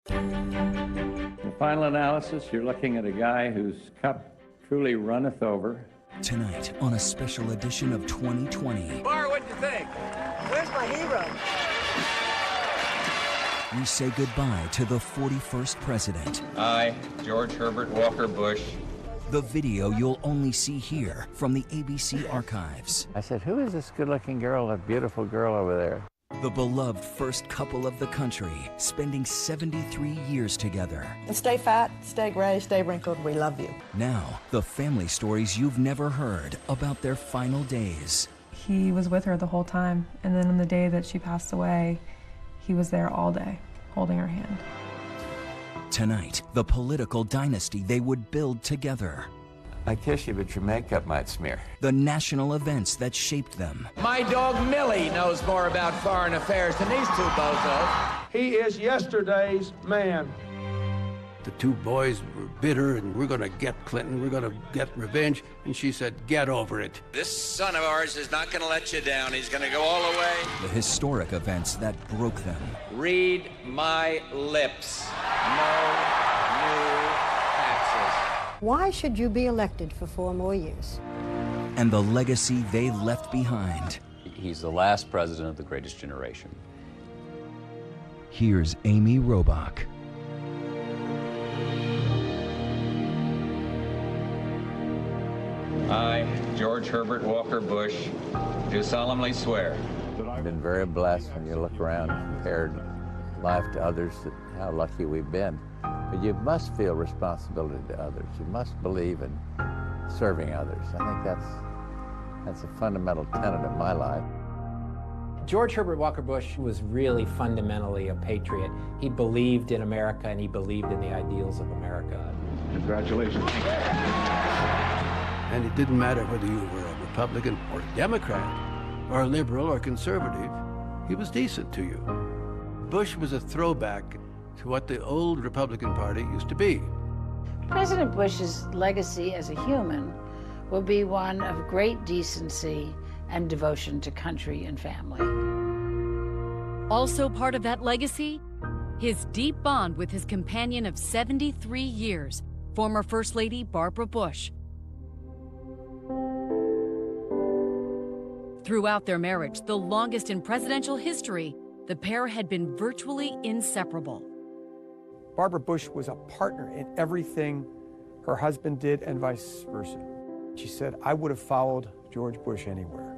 The final analysis, you're looking at a guy whose cup truly runneth over. Tonight on a special edition of 2020. Bar, what'd you think? Where's my hero? We say goodbye to the 41st president. I, George Herbert Walker Bush. The video you'll only see here from the ABC archives. I said, who is this good-looking girl, that beautiful girl over there? The beloved first couple of the country, spending 73 years together. And stay fat, stay gray, stay wrinkled. We love you. Now, the family stories you've never heard about their final days. He was with her the whole time, and then on the day that she passed away, he was there all day, holding her hand. Tonight, the political dynasty they would build together. I kiss you, but your makeup might smear. The national events that shaped them. My dog Millie knows more about foreign affairs than these two bozos. He is yesterday's man. The two boys were bitter, and we're going to get Clinton, we're going to get revenge. And she said, get over it. This son of ours is not going to let you down. He's going to go all the way. The historic events that broke them. Read my lips. No new taxes. Why should you be elected for 4 more years? And the legacy they left behind. He's the last president of the greatest generation. Here's Amy Robach. I, George Herbert Walker Bush, do solemnly swear. I've been very blessed when you look around and compared life to others, how lucky we've been. But you must feel responsibility to others. You must believe in serving others. I think that's a fundamental tenet of my life. George Herbert Walker Bush was really fundamentally a patriot. He believed in America, and he believed in the ideals of America. Congratulations. And it didn't matter whether you were a Republican or a Democrat or a liberal or conservative, he was decent to you. Bush was a throwback to what the old Republican Party used to be. President Bush's legacy as a human will be one of great decency and devotion to country and family. Also part of that legacy, his deep bond with his companion of 73 years, former First Lady Barbara Bush. Throughout their marriage, the longest in presidential history, the pair had been virtually inseparable. Barbara Bush was a partner in everything her husband did and vice versa. She said, I would have followed George Bush anywhere.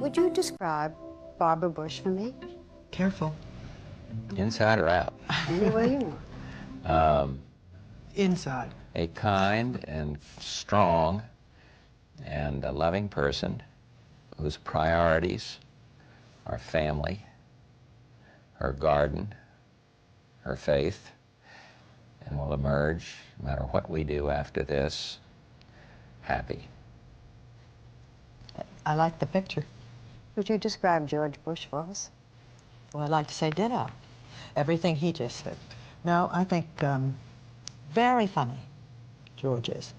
Would you describe Barbara Bush for me? Careful. Inside or out? Any way you want. Inside. A kind and strong and a loving person whose priorities are family, her garden, her faith, and will emerge, no matter what we do after this, happy. I like the picture. Would you describe George Bush for us? Well, I'd like to say ditto. Everything he just said. No, I think very funny, George is.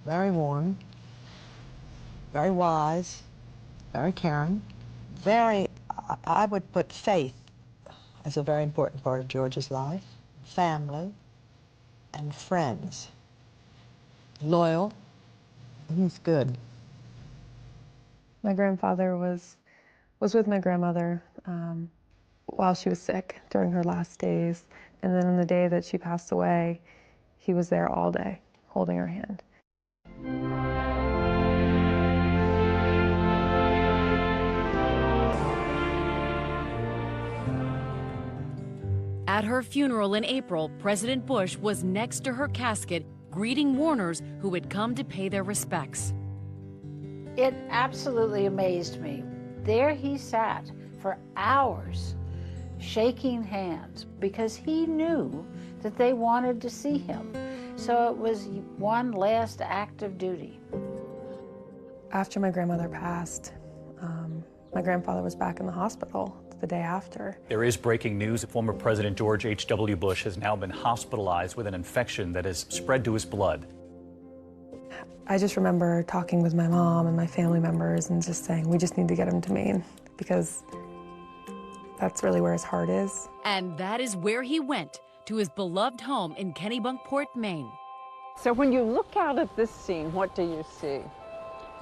Very warm, very wise, very caring, I would put faith as a very important part of George's life, family, and friends. Loyal, he's good. My grandfather was with my grandmother while she was sick during her last days. And then on the day that she passed away, he was there all day, holding her hand. At her funeral in April, President Bush was next to her casket, greeting mourners who had come to pay their respects. It absolutely amazed me. There he sat for hours, shaking hands, because he knew that they wanted to see him. So it was one last act of duty. After my grandmother passed, my grandfather was back in the hospital the day after. There is breaking news. Former President George H.W. Bush has now been hospitalized with an infection that has spread to his blood. I just remember talking with my mom and my family members and just saying, we just need to get him to Maine, because that's really where his heart is. And that is where he went, to his beloved home in Kennebunkport, Maine. So when you look out at this scene, what do you see?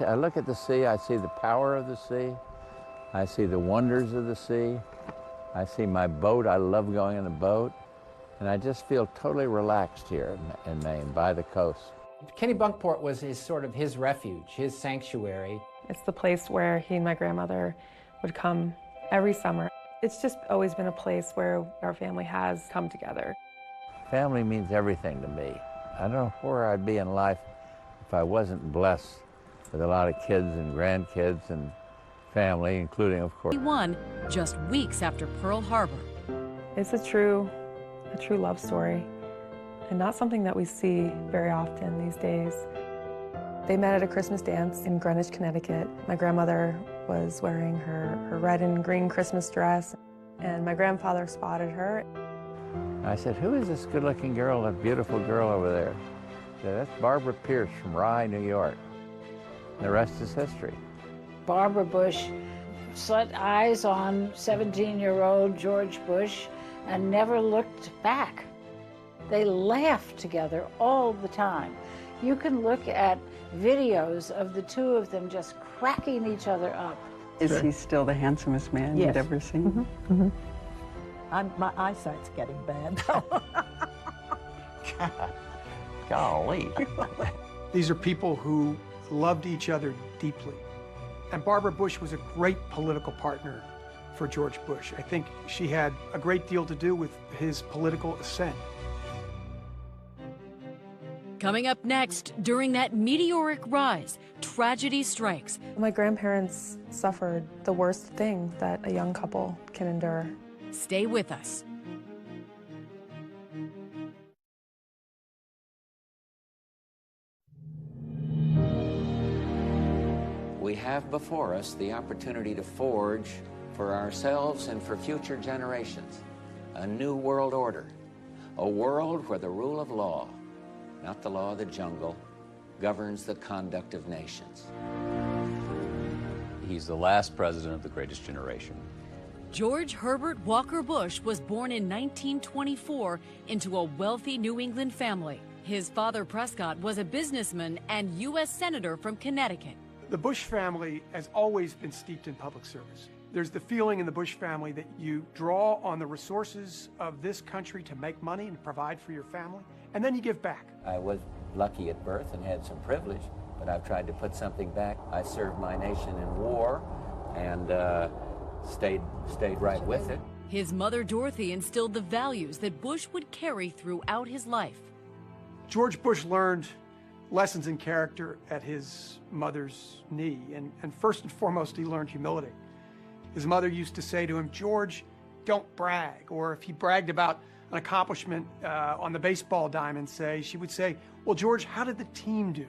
I look at the sea, I see the power of the sea. I see the wonders of the sea. I see my boat, I love going on a boat. And I just feel totally relaxed here in Maine, by the coast. Kennebunkport was his refuge, his sanctuary. It's the place where he and my grandmother would come every summer. It's just always been a place where our family has come together. Family means everything to me. I don't know where I'd be in life if I wasn't blessed with a lot of kids and grandkids and family, including, of course. He won just weeks after Pearl Harbor. It's a true love story, and not something that we see very often these days. They met at a Christmas dance in Greenwich, Connecticut. My grandmother was wearing her red and green Christmas dress, and my grandfather spotted her. I said, who is this good-looking girl, that beautiful girl over there? He said, that's Barbara Pierce from Rye, New York. And the rest is history. Barbara Bush set eyes on 17-year-old George Bush and never looked back. They laughed together all the time. You can look at videos of the two of them just cracking each other up. Is he still the handsomest man you'd ever seen? My eyesight's getting bad. Golly. These are people who loved each other deeply. And Barbara Bush was a great political partner for George Bush. I think she had a great deal to do with his political ascent. Coming up next, during that meteoric rise, tragedy strikes. My grandparents suffered the worst thing that a young couple can endure. Stay with us. We have before us the opportunity to forge for ourselves and for future generations a new world order, a world where the rule of law, not the law of the jungle, governs the conduct of nations. He's the last president of the greatest generation. George Herbert Walker Bush was born in 1924 into a wealthy New England family. His father, Prescott, was a businessman and U.S. Senator from Connecticut. The Bush family has always been steeped in public service. There's the feeling in the Bush family that you draw on the resources of this country to make money and provide for your family, and then you give back. I was lucky at birth and had some privilege, but I've tried to put something back. I served my nation in war and stayed right with it. His mother, Dorothy, instilled the values that Bush would carry throughout his life. George Bush learned lessons in character at his mother's knee, and first and foremost, he learned humility. His mother used to say to him, George, don't brag. Or if he bragged about an accomplishment on the baseball diamond, she would say, well, George, how did the team do?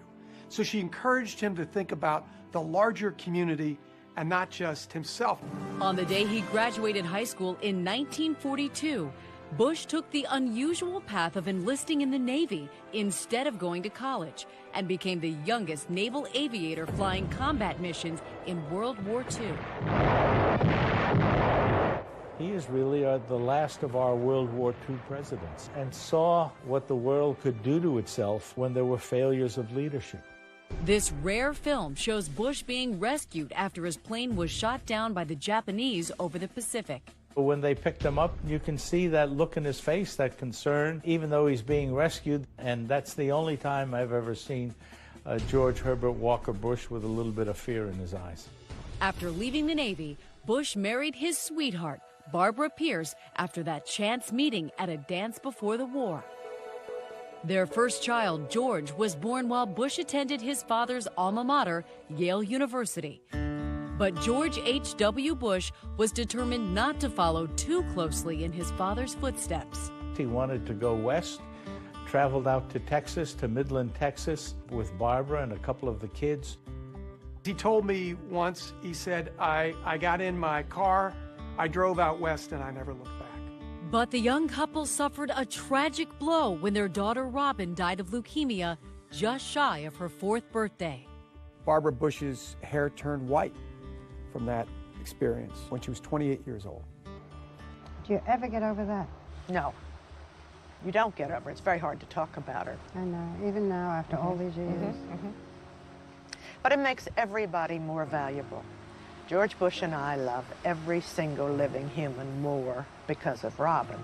So she encouraged him to think about the larger community and not just himself. On the day he graduated high school in 1942, Bush took the unusual path of enlisting in the Navy instead of going to college and became the youngest naval aviator flying combat missions in World War II. He is really the last of our World War II presidents and saw what the world could do to itself when there were failures of leadership. This rare film shows Bush being rescued after his plane was shot down by the Japanese over the Pacific. When they picked him up, you can see that look in his face, that concern, even though he's being rescued. And that's the only time I've ever seen George Herbert Walker Bush with a little bit of fear in his eyes. After leaving the Navy, Bush married his sweetheart, Barbara Pierce, after that chance meeting at a dance before the war. Their first child, George, was born while Bush attended his father's alma mater, Yale University. But George H.W. Bush was determined not to follow too closely in his father's footsteps. He wanted to go west, traveled out to Texas, to Midland, Texas, with Barbara and a couple of the kids. He told me once, he said, I got in my car, I drove out west, and I never looked back. But the young couple suffered a tragic blow when their daughter Robin died of leukemia just shy of her 4th birthday. Barbara Bush's hair turned white from that experience when she was 28 years old. Do you ever get over that? No. You don't get over it. It's very hard to talk about her. I know, even now, after all these years. But it makes everybody more valuable. George Bush and I love every single living human more because of Robin.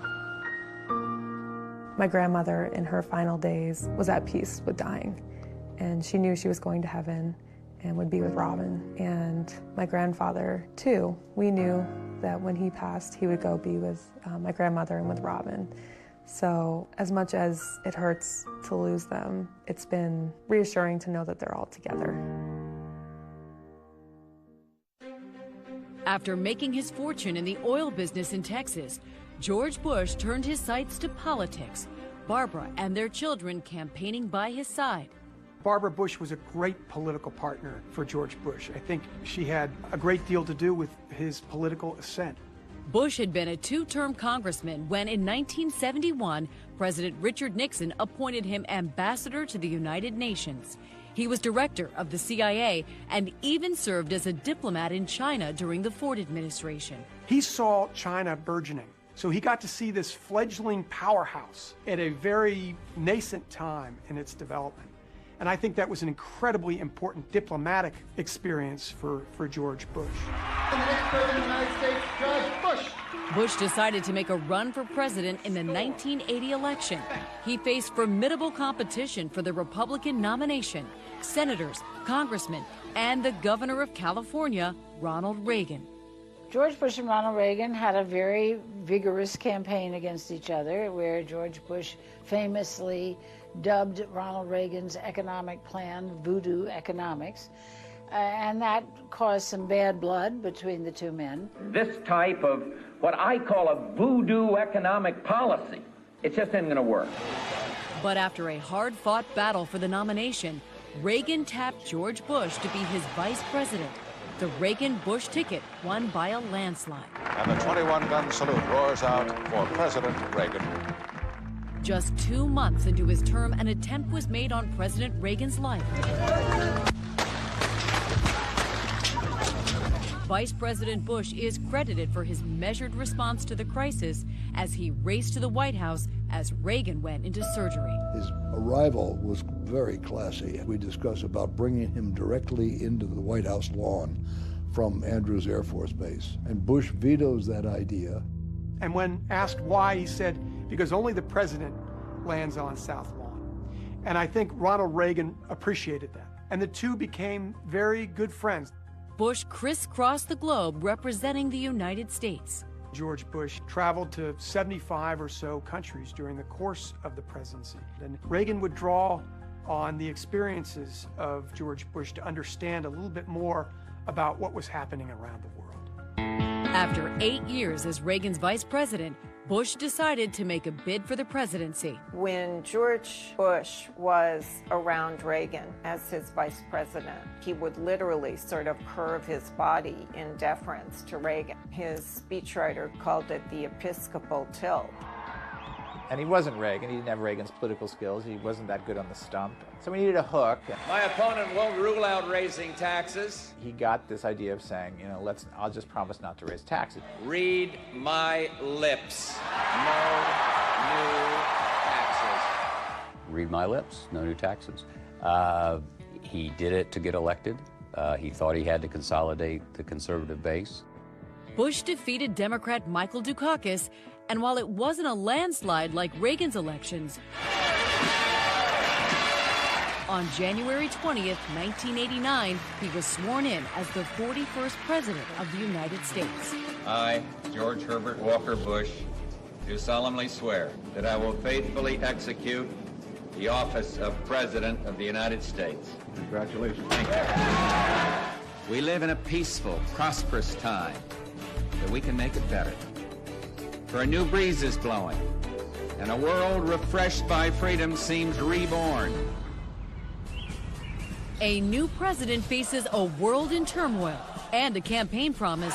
My grandmother, in her final days, was at peace with dying, and she knew she was going to heaven and would be with Robin. And my grandfather, too, we knew that when he passed, he would go be with my grandmother and with Robin. So as much as it hurts to lose them, it's been reassuring to know that they're all together. After making his fortune in the oil business in Texas, George Bush turned his sights to politics, Barbara and their children campaigning by his side. Barbara Bush was a great political partner for George Bush. I think she had a great deal to do with his political ascent. Bush had been a two-term congressman when, in 1971, President Richard Nixon appointed him ambassador to the United Nations. He was director of the CIA and even served as a diplomat in China during the Ford administration. He saw China burgeoning, so he got to see this fledgling powerhouse at a very nascent time in its development. And I think that was an incredibly important diplomatic experience for George Bush. And the next president of the United States, Judge Bush. Bush decided to make a run for president in the 1980 election. He faced formidable competition for the Republican nomination: senators, congressmen, and the governor of California, Ronald Reagan. George Bush and Ronald Reagan had a very vigorous campaign against each other, where George Bush famously dubbed Ronald Reagan's economic plan voodoo economics, and that caused some bad blood between the two men. This type of what I call a voodoo economic policy, it just isn't going to work. But after a hard-fought battle for the nomination, Reagan tapped George Bush to be his vice president. The Reagan-Bush ticket won by a landslide. And the 21-gun salute roars out for President Reagan. Just 2 months into his term, an attempt was made on President Reagan's life. Vice President Bush is credited for his measured response to the crisis as he raced to the White House as Reagan went into surgery. His arrival was very classy. We discussed about bringing him directly into the White House lawn from Andrews Air Force Base. And Bush vetoes that idea. And when asked why, he said, because only the president lands on South Lawn. And I think Ronald Reagan appreciated that. And the two became very good friends. Bush crisscrossed the globe representing the United States. George Bush traveled to 75 or so countries during the course of the presidency. And Reagan would draw on the experiences of George Bush to understand a little bit more about what was happening around the world. After 8 years as Reagan's vice president, Bush decided to make a bid for the presidency. When George Bush was around Reagan as his vice president, he would literally sort of curve his body in deference to Reagan. His speechwriter called it the Episcopal tilt. And he wasn't Reagan. He didn't have Reagan's political skills. He wasn't that good on the stump. So we needed a hook. My opponent won't rule out raising taxes. He got this idea of saying, you know, I'll just promise not to raise taxes. Read my lips. No new taxes. Read my lips. No new taxes. He did it to get elected. He thought he had to consolidate the conservative base. Bush defeated Democrat Michael Dukakis, and while it wasn't a landslide like Reagan's elections, on January 20th, 1989, he was sworn in as the 41st President of the United States. I, George Herbert Walker Bush, do solemnly swear that I will faithfully execute the office of President of the United States. Congratulations. Thank you. We live in a peaceful, prosperous time, but we can make it better. For a new breeze is blowing, and a world refreshed by freedom seems reborn. A new president faces a world in turmoil and a campaign promise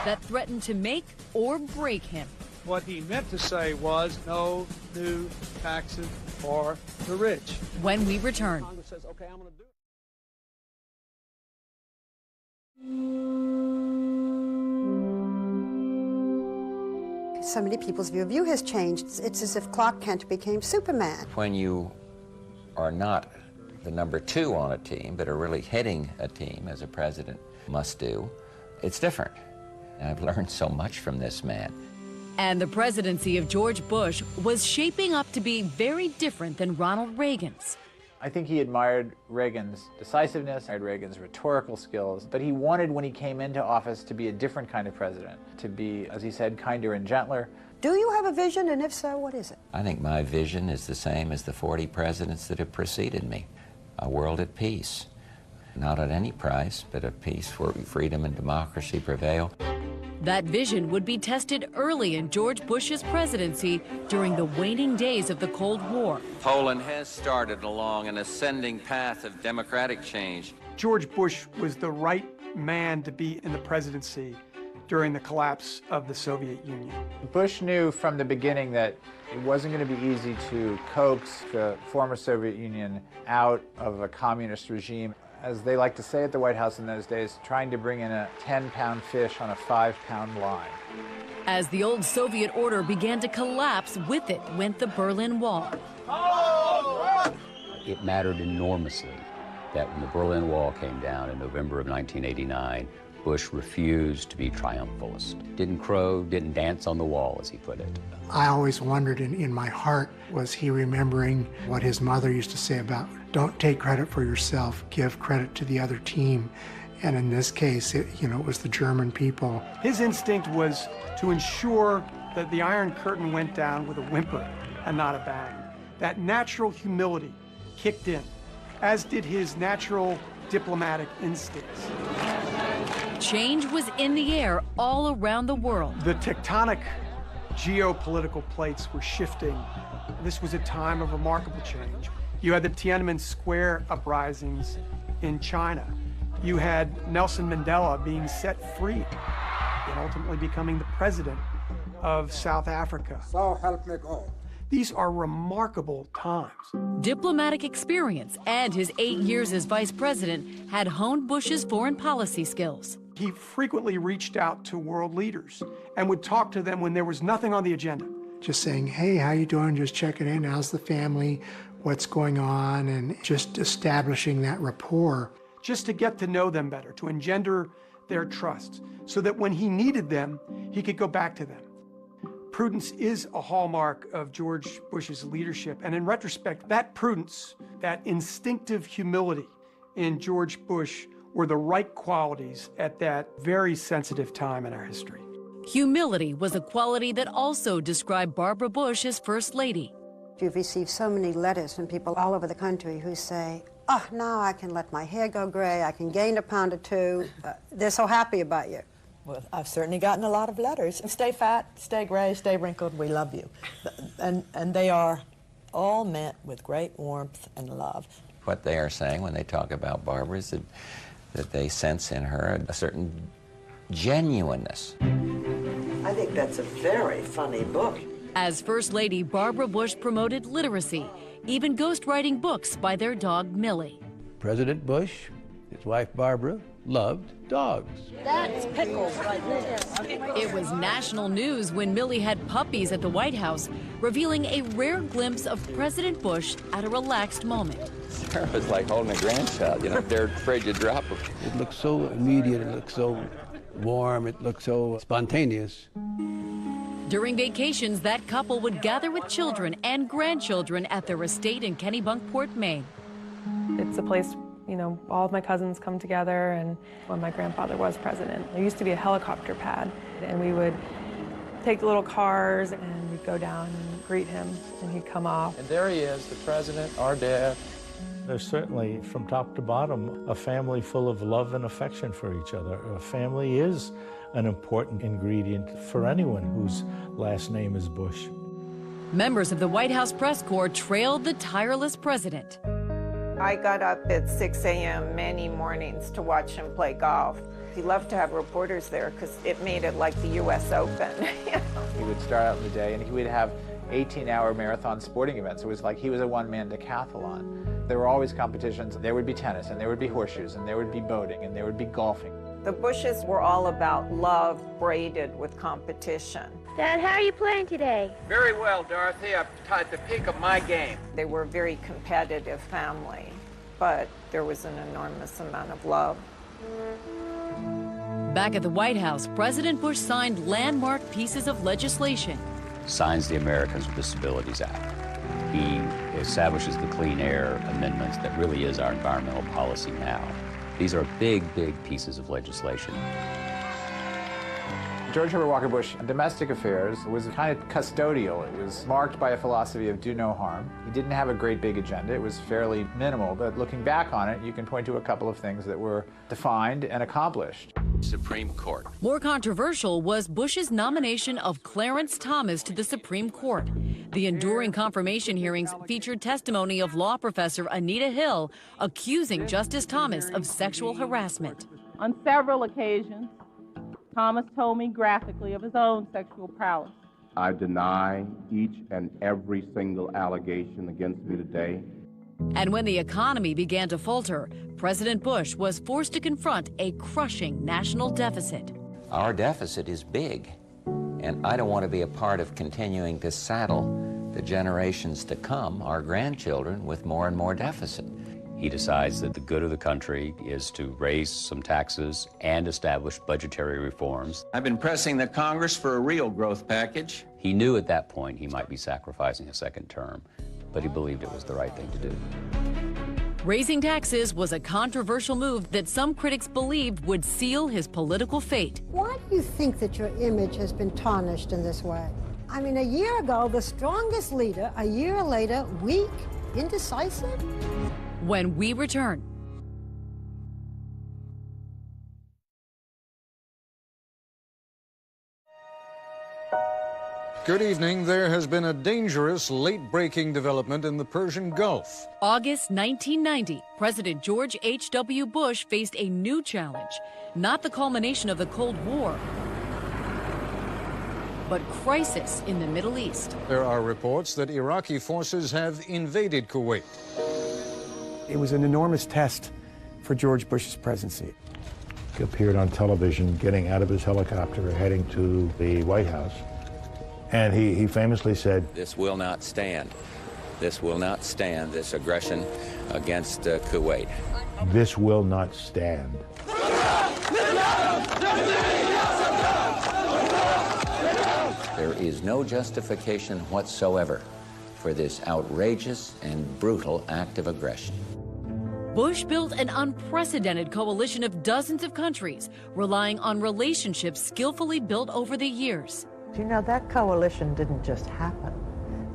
that threatened to make or break him. What he meant to say was no new taxes for the rich. When we return. Congress says, okay, I'm going to do it. so many people's view has changed. It's as if Clark Kent became Superman. When you are not the number 2 on a team, but are really heading a team, as a president must do, it's different. And I've learned so much from this man. And the presidency of George Bush was shaping up to be very different than Ronald Reagan's. I think he admired Reagan's decisiveness, admired Reagan's rhetorical skills, but he wanted, when he came into office, to be a different kind of president, to be, as he said, kinder and gentler. Do you have a vision, and if so, what is it? I think my vision is the same as the 40 presidents that have preceded me. A world at peace. Not at any price, but a peace where freedom and democracy prevail. That vision would be tested early in George Bush's presidency during the waning days of the Cold War. Poland has started along an ascending path of democratic change. George Bush was the right man to be in the presidency during the collapse of the Soviet Union. Bush knew from the beginning that it wasn't going to be easy to coax the former Soviet Union out of a communist regime. As they like to say at the White House in those days, trying to bring in a 10-pound fish on a 5-pound line. As the old Soviet order began to collapse, with it went the Berlin Wall. It mattered enormously that when the Berlin Wall came down in November of 1989, Bush refused to be triumphalist. Didn't crow, didn't dance on the wall, as he put it. I always wondered in my heart, was he remembering what his mother used to say about, don't take credit for yourself, give credit to the other team. And in this case, it was the German people. His instinct was to ensure that the Iron Curtain went down with a whimper and not a bang. That natural humility kicked in, as did his natural diplomatic instincts. Change was in the air all around the world. The tectonic geopolitical plates were shifting. This was a time of remarkable change. You had the Tiananmen Square uprisings in China. You had Nelson Mandela being set free and ultimately becoming the president of South Africa. So help me God. These are remarkable times. Diplomatic experience and his 8 years as vice president had honed Bush's foreign policy skills. He frequently reached out to world leaders and would talk to them when there was nothing on the agenda. Just saying, hey, how you doing? Just checking in. How's the family? What's going on? And just establishing that rapport. Just to get to know them better, to engender their trust, so that when he needed them, he could go back to them. Prudence is a hallmark of George Bush's leadership. And in retrospect, that prudence, that instinctive humility in George Bush were the right qualities at that very sensitive time in our history. Humility was a quality that also described Barbara Bush as First Lady. You've received so many letters from people all over the country who say, oh, now I can let my hair go gray, I can gain a pound or two. They're so happy about you. Well, I've certainly gotten a lot of letters. Stay fat, stay gray, stay wrinkled, we love you. And they are all meant with great warmth and love. What they are saying when they talk about Barbara is that they sense in her a certain genuineness. I think that's a very funny book. As First Lady, Barbara Bush promoted literacy, even ghostwriting books by their dog, Millie. President Bush, his wife Barbara, loved dogs. That's pickles right there. It was national news when Millie had puppies at the White House, revealing a rare glimpse of President Bush at a relaxed moment. Sarah was like holding a grandchild, they're afraid to drop her. It looked so immediate, it looked so warm, it looked so spontaneous. During vacations, that couple would gather with children and grandchildren at their estate in Kennebunkport, Maine. It's a place, all of my cousins come together, and when my grandfather was president, there used to be a helicopter pad, and we would take the little cars and we'd go down and greet him, and he'd come off. And there he is, the president, our dad. There's certainly, from top to bottom, a family full of love and affection for each other. A family is an important ingredient for anyone whose last name is Bush. Members of the White House press corps trailed the tireless president. I got up at 6 a.m. many mornings to watch him play golf. He loved to have reporters there because it made it like the U.S. Open. He would start out in the day and he would have 18-hour marathon sporting events. It was like he was a one-man decathlon. There were always competitions. There would be tennis, and there would be horseshoes, and there would be boating, and there would be golfing. The Bushes were all about love braided with competition. Dad, how are you playing today? Very well, Dorothy. I'm at the peak of my game. They were a very competitive family, but there was an enormous amount of love. Back at the White House, President Bush signed landmark pieces of legislation. Signs the Americans with Disabilities Act. He establishes the Clean Air Amendments that really is our environmental policy now. These are big, big pieces of legislation. George Herbert Walker Bush, domestic affairs, was kind of custodial. It was marked by a philosophy of do no harm. He didn't have a great big agenda. It was fairly minimal, but looking back on it, you can point to a couple of things that were defined and accomplished. Supreme Court. More controversial was Bush's nomination of Clarence Thomas to the Supreme Court. The enduring confirmation hearings featured testimony of law professor Anita Hill accusing Justice Thomas of sexual harassment. On several occasions, Thomas told me graphically of his own sexual prowess. I deny each and every single allegation against me today. And when the economy began to falter, President Bush was forced to confront a crushing national deficit. Our deficit is big, and I don't want to be a part of continuing to saddle the generations to come, our grandchildren, with more and more deficit. He decides that the good of the country is to raise some taxes and establish budgetary reforms. I've been pressing the Congress for a real growth package. He knew at that point he might be sacrificing a second term, but he believed it was the right thing to do. Raising taxes was a controversial move that some critics believed would seal his political fate. Why do you think that your image has been tarnished in this way? I mean, a year ago, the strongest leader, a year later, weak, indecisive? When we return. Good evening. There has been a dangerous late-breaking development in the Persian Gulf. August 1990, President George H.W. Bush faced a new challenge, not the culmination of the Cold War, but crisis in the Middle East. There are reports that Iraqi forces have invaded Kuwait. It was an enormous test for George Bush's presidency. He appeared on television getting out of his helicopter heading to the White House. And he famously said, "This will not stand. This will not stand, this aggression against Kuwait. This will not stand." There is no justification whatsoever for this outrageous and brutal act of aggression. Bush built an unprecedented coalition of dozens of countries, relying on relationships skillfully built over the years. You know, that coalition didn't just happen.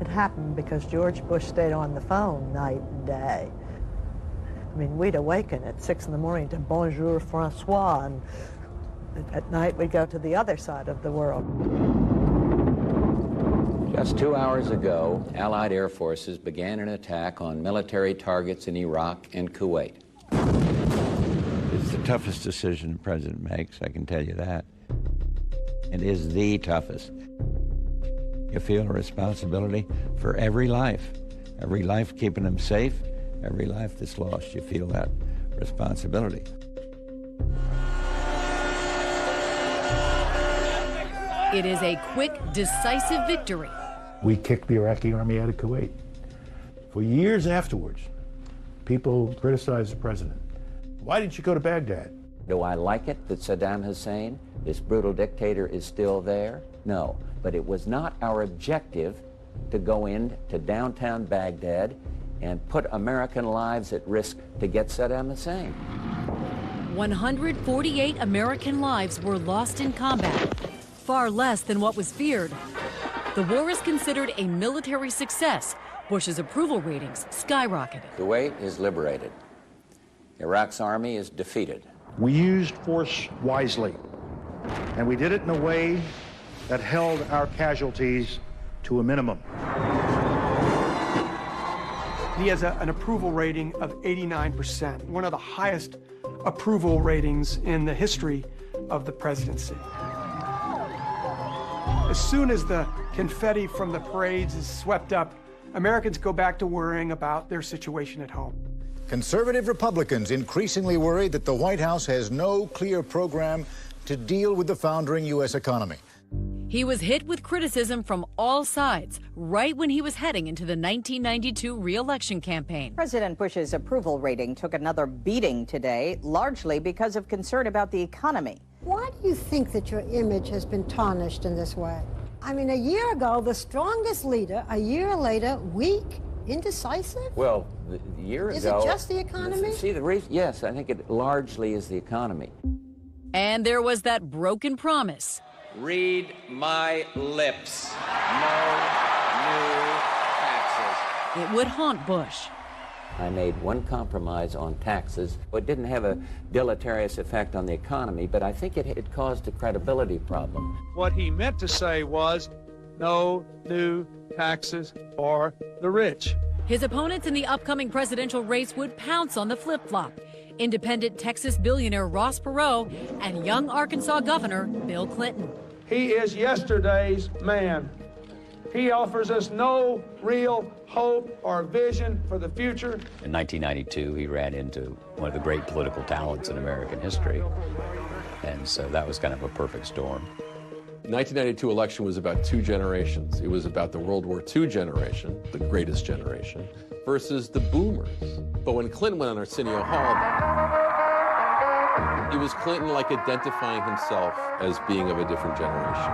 It happened because George Bush stayed on the phone night and day. I mean, we'd awaken at 6 in the morning to Bonjour Francois, and at night we'd go to the other side of the world. Just 2 hours ago, Allied air forces began an attack on military targets in Iraq and Kuwait. It's the toughest decision the president makes, I can tell you that. It is the toughest. You feel a responsibility for every life keeping them safe, every life that's lost. You feel that responsibility. It is a quick, decisive victory. We kicked the Iraqi army out of Kuwait. For years afterwards, people criticized the president. Why didn't you go to Baghdad? Do I like it that Saddam Hussein, this brutal dictator, is still there? No, but it was not our objective to go into downtown Baghdad and put American lives at risk to get Saddam Hussein. 148 American lives were lost in combat, far less than what was feared. The war is considered a military success. Bush's approval ratings skyrocketed. Kuwait is liberated. Iraq's army is defeated. We used force wisely, and we did it in a way that held our casualties to a minimum. He has an approval rating of 89%, one of the highest approval ratings in the history of the presidency. As soon as the confetti from the parades is swept up, Americans go back to worrying about their situation at home. Conservative Republicans increasingly worry that the White House has no clear program to deal with the foundering U.S. economy. He was hit with criticism from all sides right when he was heading into the 1992 re-election campaign. President Bush's approval rating took another beating today, largely because of concern about the economy. Why do you think that your image has been tarnished in this way? I mean, a year ago, the strongest leader, a year later, weak, indecisive? Well, the year ago... Is it just the economy? See, the reason, yes, I think it largely is the economy. And there was that broken promise. Read my lips. No new taxes. It would haunt Bush. I made one compromise on taxes. It didn't have a deleterious effect on the economy, but I think it caused a credibility problem. What he meant to say was, no new taxes for the rich. His opponents in the upcoming presidential race would pounce on the flip-flop. Independent Texas billionaire Ross Perot and young Arkansas Governor Bill Clinton. He is yesterday's man. He offers us no real hope or vision for the future. In 1992, he ran into one of the great political talents in American history. And so that was kind of a perfect storm. The 1992 election was about two generations. It was about the World War II generation, the greatest generation, versus the boomers. But when Clinton went on Arsenio Hall, it was Clinton like identifying himself as being of a different generation.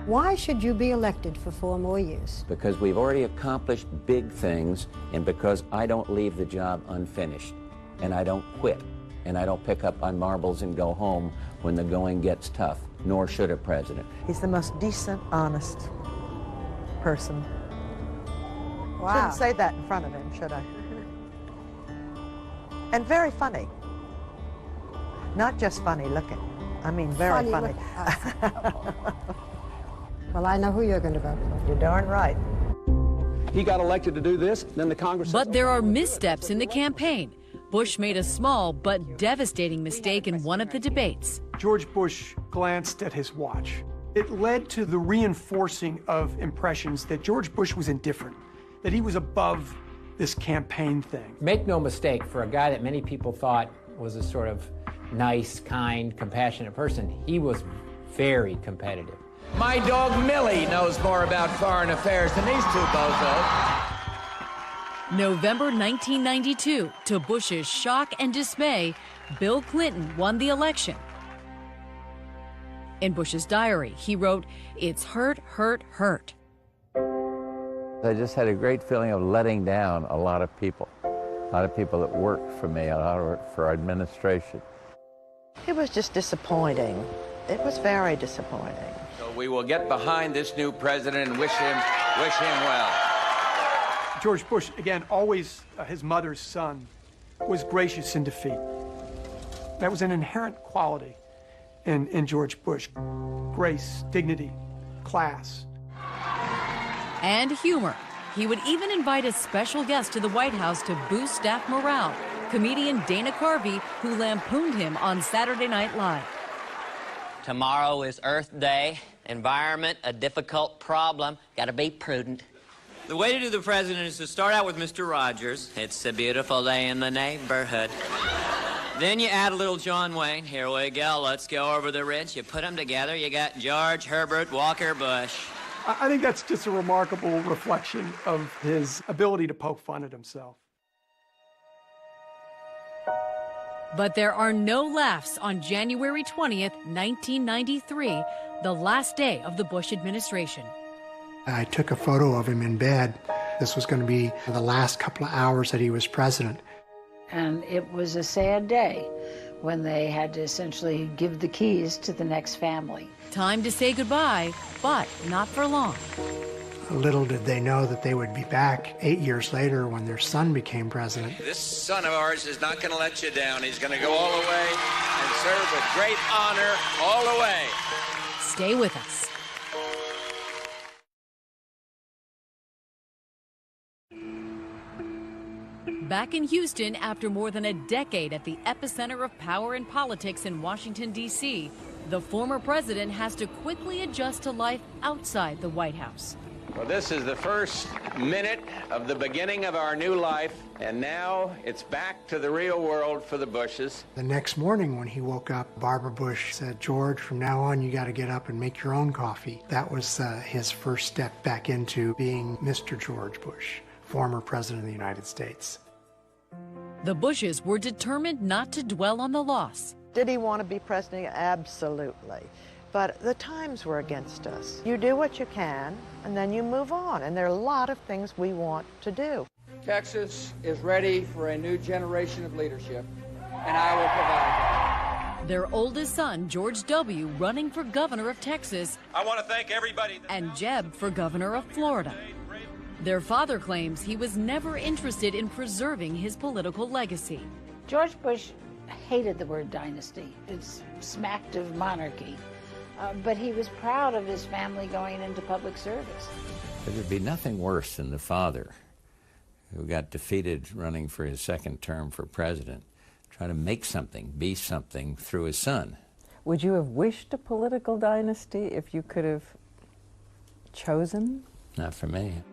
Why should you be elected for 4 more years? Because we've already accomplished big things, and because I don't leave the job unfinished, and I don't quit, and I don't pick up on marbles and go home when the going gets tough, nor should a president. He's the most decent, honest person. Wow. Shouldn't say that in front of him, should I? And very funny. Not just funny looking. I mean, very funny. Well, I know who you're going to vote for. You're darn right. He got elected to do this, then the Congress... But there are missteps in the campaign. Bush made a small but devastating mistake in one of the debates. George Bush glanced at his watch. It led to the reinforcing of impressions that George Bush was indifferent, that he was above this campaign thing. Make no mistake, for a guy that many people thought was a sort of nice, kind, compassionate person, he was very competitive. My dog Millie knows more about foreign affairs than these two bozos. November 1992, to Bush's shock and dismay, Bill Clinton won the election. In Bush's diary, he wrote, "It's hurt, hurt, hurt." I just had a great feeling of letting down a lot of people that worked for me, a lot of work for our administration. It was just disappointing. It was very disappointing. So we will get behind this new president and wish him well. George Bush, again, always his mother's son, was gracious in defeat. That was an inherent quality in George Bush. Grace, dignity, class. And humor. He would even invite a special guest to the White House to boost staff morale, comedian Dana Carvey, who lampooned him on Saturday Night Live. Tomorrow is Earth Day. Environment, a difficult problem. Gotta be prudent. The way to do the president is to start out with Mr. Rogers. It's a beautiful day in the neighborhood. Then you add a little John Wayne. Here we go. Let's go over the ridge. You put them together. You got George Herbert Walker Bush. I think that's just a remarkable reflection of his ability to poke fun at himself. But there are no laughs on January 20th, 1993, the last day of the Bush administration. I took a photo of him in bed. This was going to be the last couple of hours that he was president. And it was a sad day when they had to essentially give the keys to the next family. Time to say goodbye, but not for long. Little did they know that they would be back 8 years later when their son became president. This son of ours is not going to let you down. He's going to go all the way and serve with great honor all the way. Stay with us. Back in Houston, after more than a decade at the epicenter of power and politics in Washington, D.C., the former president has to quickly adjust to life outside the White House. Well, this is the first minute of the beginning of our new life, and now it's back to the real world for the Bushes. The next morning when he woke up, Barbara Bush said, "George, from now on you got to get up and make your own coffee." That was his first step back into being Mr. George Bush, former President of the United States. The Bushes were determined not to dwell on the loss. Did he want to be president? Absolutely. But the times were against us. You do what you can, and then you move on. And there are a lot of things we want to do. Texas is ready for a new generation of leadership, and I will provide it. Their oldest son, George W., running for governor of Texas. I want to thank everybody. And Jeb for governor of Florida. Their father claims he was never interested in preserving his political legacy. George Bush hated the word dynasty. It's smacked of monarchy. But he was proud of his family going into public service. There'd be nothing worse than the father who got defeated running for his second term for president, trying to make something, be something through his son. Would you have wished a political dynasty if you could have chosen? Not for me.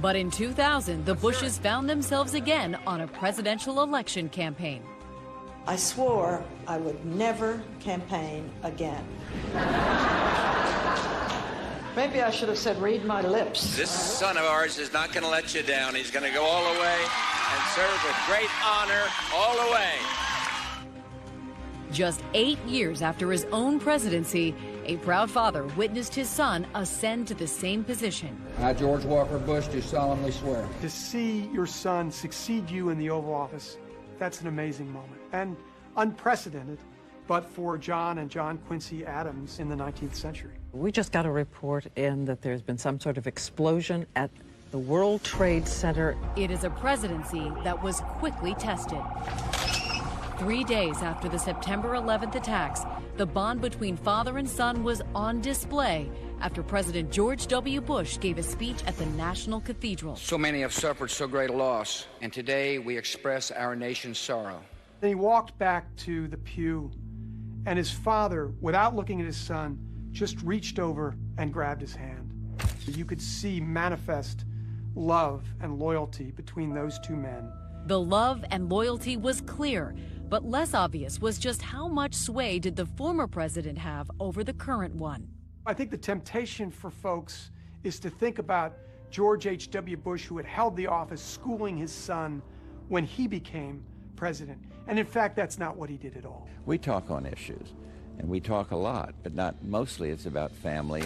But in 2000, the Bushes found themselves again on a presidential election campaign. I swore I would never campaign again. Maybe I should have said, read my lips. This son of ours is not going to let you down. He's going to go all the way and serve with great honor all the way. Just 8 years after his own presidency, a proud father witnessed his son ascend to the same position. I, George Walker Bush, do solemnly swear. To see your son succeed you in the Oval Office, that's an amazing moment and unprecedented, but for John and John Quincy Adams in the 19th century. We just got a report in that there's been some sort of explosion at the World Trade Center. It is a presidency that was quickly tested. 3 days after the September 11th attacks, the bond between father and son was on display after President George W. Bush gave a speech at the National Cathedral. So many have suffered so great a loss, and today we express our nation's sorrow. Then he walked back to the pew, and his father, without looking at his son, just reached over and grabbed his hand. You could see manifest love and loyalty between those two men. The love and loyalty was clear, but less obvious was just how much sway did the former president have over the current one. I think the temptation for folks is to think about George H.W. Bush, who had held the office, schooling his son when he became president. And in fact, that's not what he did at all. We talk on issues, and we talk a lot, but not mostly. It's about family.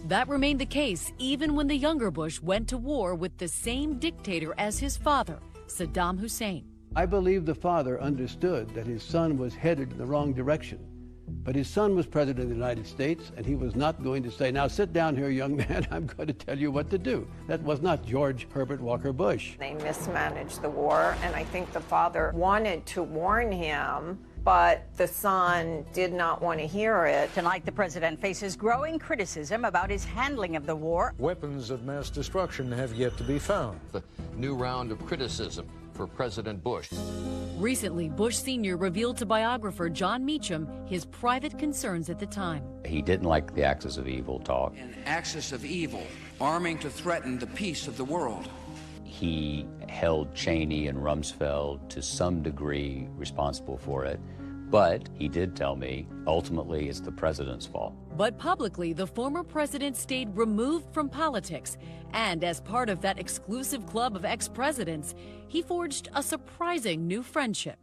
That remained the case even when the younger Bush went to war with the same dictator as his father, Saddam Hussein. I believe the father understood that his son was headed in the wrong direction. But his son was president of the United States, and he was not going to say, now sit down here, young man, I'm going to tell you what to do. That was not George Herbert Walker Bush. They mismanaged the war, and I think the father wanted to warn him, but the son did not want to hear it. Tonight, the president faces growing criticism about his handling of the war. Weapons of mass destruction have yet to be found. The new round of criticism for President Bush. Recently, Bush Sr. revealed to biographer John Meacham his private concerns at the time. He didn't like the axis of evil talk. An axis of evil, arming to threaten the peace of the world. He held Cheney and Rumsfeld to some degree responsible for it. But he did tell me, ultimately, it's the president's fault. But publicly, the former president stayed removed from politics. And as part of that exclusive club of ex-presidents, he forged a surprising new friendship.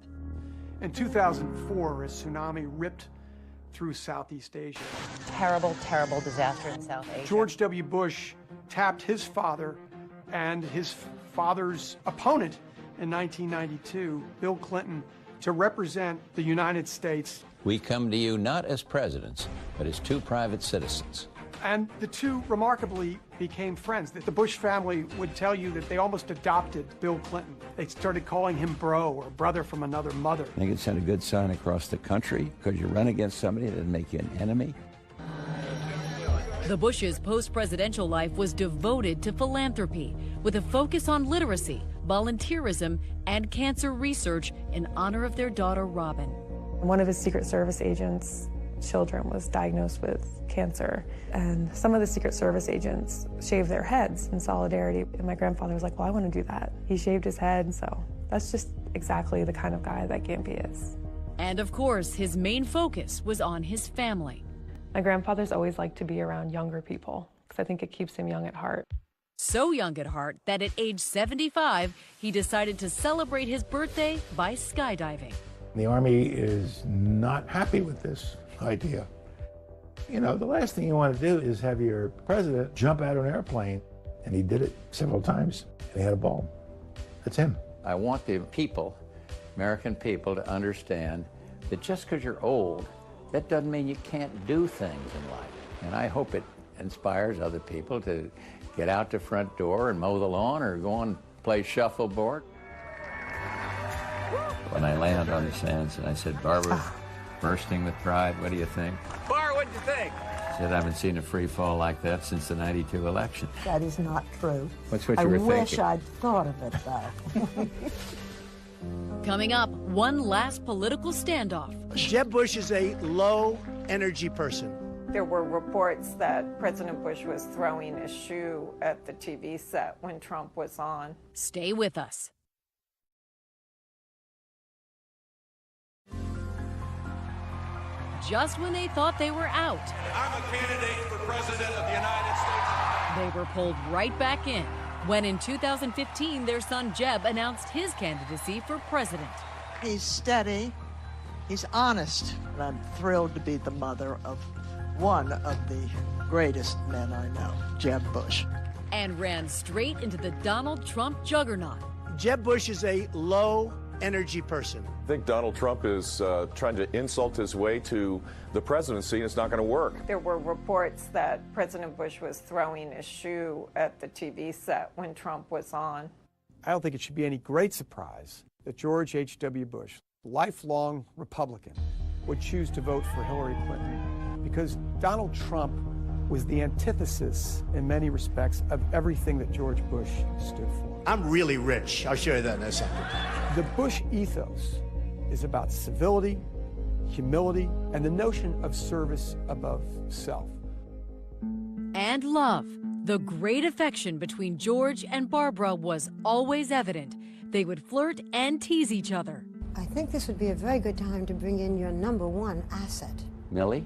In 2004, a tsunami ripped through Southeast Asia. Terrible, terrible disaster in South Asia. George W. Bush tapped his father and his father's opponent in 1992, Bill Clinton, to represent the United States. We come to you not as presidents, but as two private citizens. And the two remarkably became friends. The Bush family would tell you that they almost adopted Bill Clinton. They started calling him bro or brother from another mother. I think it sent a good sign across the country because you run against somebody that make you an enemy. The Bush's post-presidential life was devoted to philanthropy, with a focus on literacy, volunteerism, and cancer research in honor of their daughter, Robin. One of his Secret Service agents children was diagnosed with cancer. And some of the Secret Service agents shaved their heads in solidarity. And my grandfather was like, well, I want to do that. He shaved his head, so that's just exactly the kind of guy that Gampy is. And of course, his main focus was on his family. My grandfather's always liked to be around younger people because I think it keeps him young at heart. So young at heart that at age 75, he decided to celebrate his birthday by skydiving. The Army is not happy with this idea. You know, the last thing you want to do is have your president jump out of an airplane, and he did it several times, and he had a ball. That's him. I want the people, American people, to understand that just because you're old, that doesn't mean you can't do things in life. And I hope it inspires other people to get out the front door and mow the lawn or go and play shuffleboard. When I landed on the sands and I said, Barbara, bursting with pride, what do you think? Bar, what'd you think? She said, I haven't seen a free fall like that since the '92 election. That is not true. What's what you were thinking? I wish I'd thought of it, though. Coming up, one last political standoff. Jeb Bush is a low-energy person. There were reports that President Bush was throwing a shoe at the TV set when Trump was on. Stay with us. Just when they thought they were out, I'm a candidate for President of the United States. they were pulled right back in when in 2015 their son Jeb announced his candidacy for president. He's steady, he's honest, and I'm thrilled to be the mother of one of the greatest men I know, Jeb Bush. And ran straight into the Donald Trump juggernaut. Jeb Bush is a low-energy person. I think Donald Trump is trying to insult his way to the presidency, and it's not going to work. There were reports that President Bush was throwing a shoe at the TV set when Trump was on. I don't think it should be any great surprise that George H.W. Bush, lifelong Republican, would choose to vote for Hillary Clinton because Donald Trump was the antithesis in many respects of everything that George Bush stood for. I'm really rich. I'll show you that in a second. The Bush ethos is about civility, humility, and the notion of service above self. And love. The great affection between George and Barbara was always evident. They would flirt and tease each other. I think this would be a very good time to bring in your #1 asset. Millie?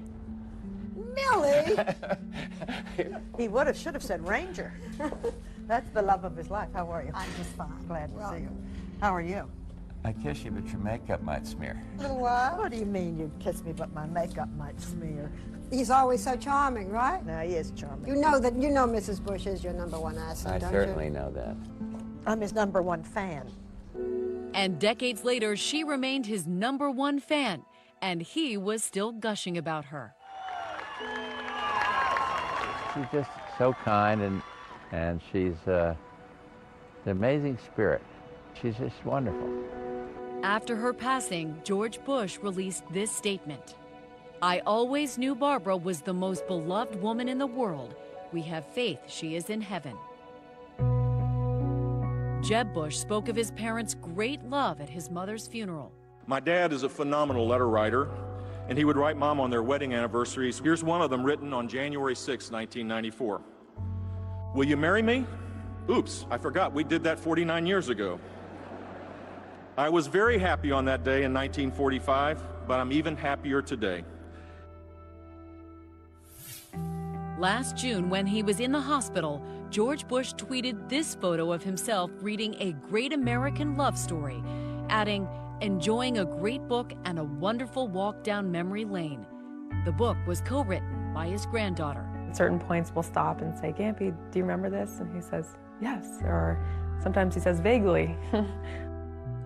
Millie? He should have said Ranger. That's the love of his life. How are you? I'm just fine. Glad to see you. How are you? I kiss you, but your makeup might smear. What do you mean you'd kiss me, but my makeup might smear? He's always so charming, right? No, he is charming. You know Mrs. Bush is your #1 asset, I don't certainly know that. I'm his #1 fan. And decades later, she remained his #1 fan, and he was still gushing about her. She's just so kind, and she's an amazing spirit. She's just wonderful. After her passing, George Bush released this statement. I always knew Barbara was the most beloved woman in the world. We have faith she is in heaven. Jeb Bush spoke of his parents' great love at his mother's funeral. My dad is a phenomenal letter writer, and he would write Mom on their wedding anniversaries. Here's one of them written on January 6, 1994. Will you marry me? Oops, I forgot, we did that 49 years ago. I was very happy on that day in 1945, but I'm even happier today. Last June, when he was in the hospital, George Bush tweeted this photo of himself reading A Great American Love Story, adding, enjoying a great book and a wonderful walk down memory lane. The book was co-written by his granddaughter. At certain points, we'll stop and say, Gampy, do you remember this? And he says, yes. Or sometimes he says, vaguely.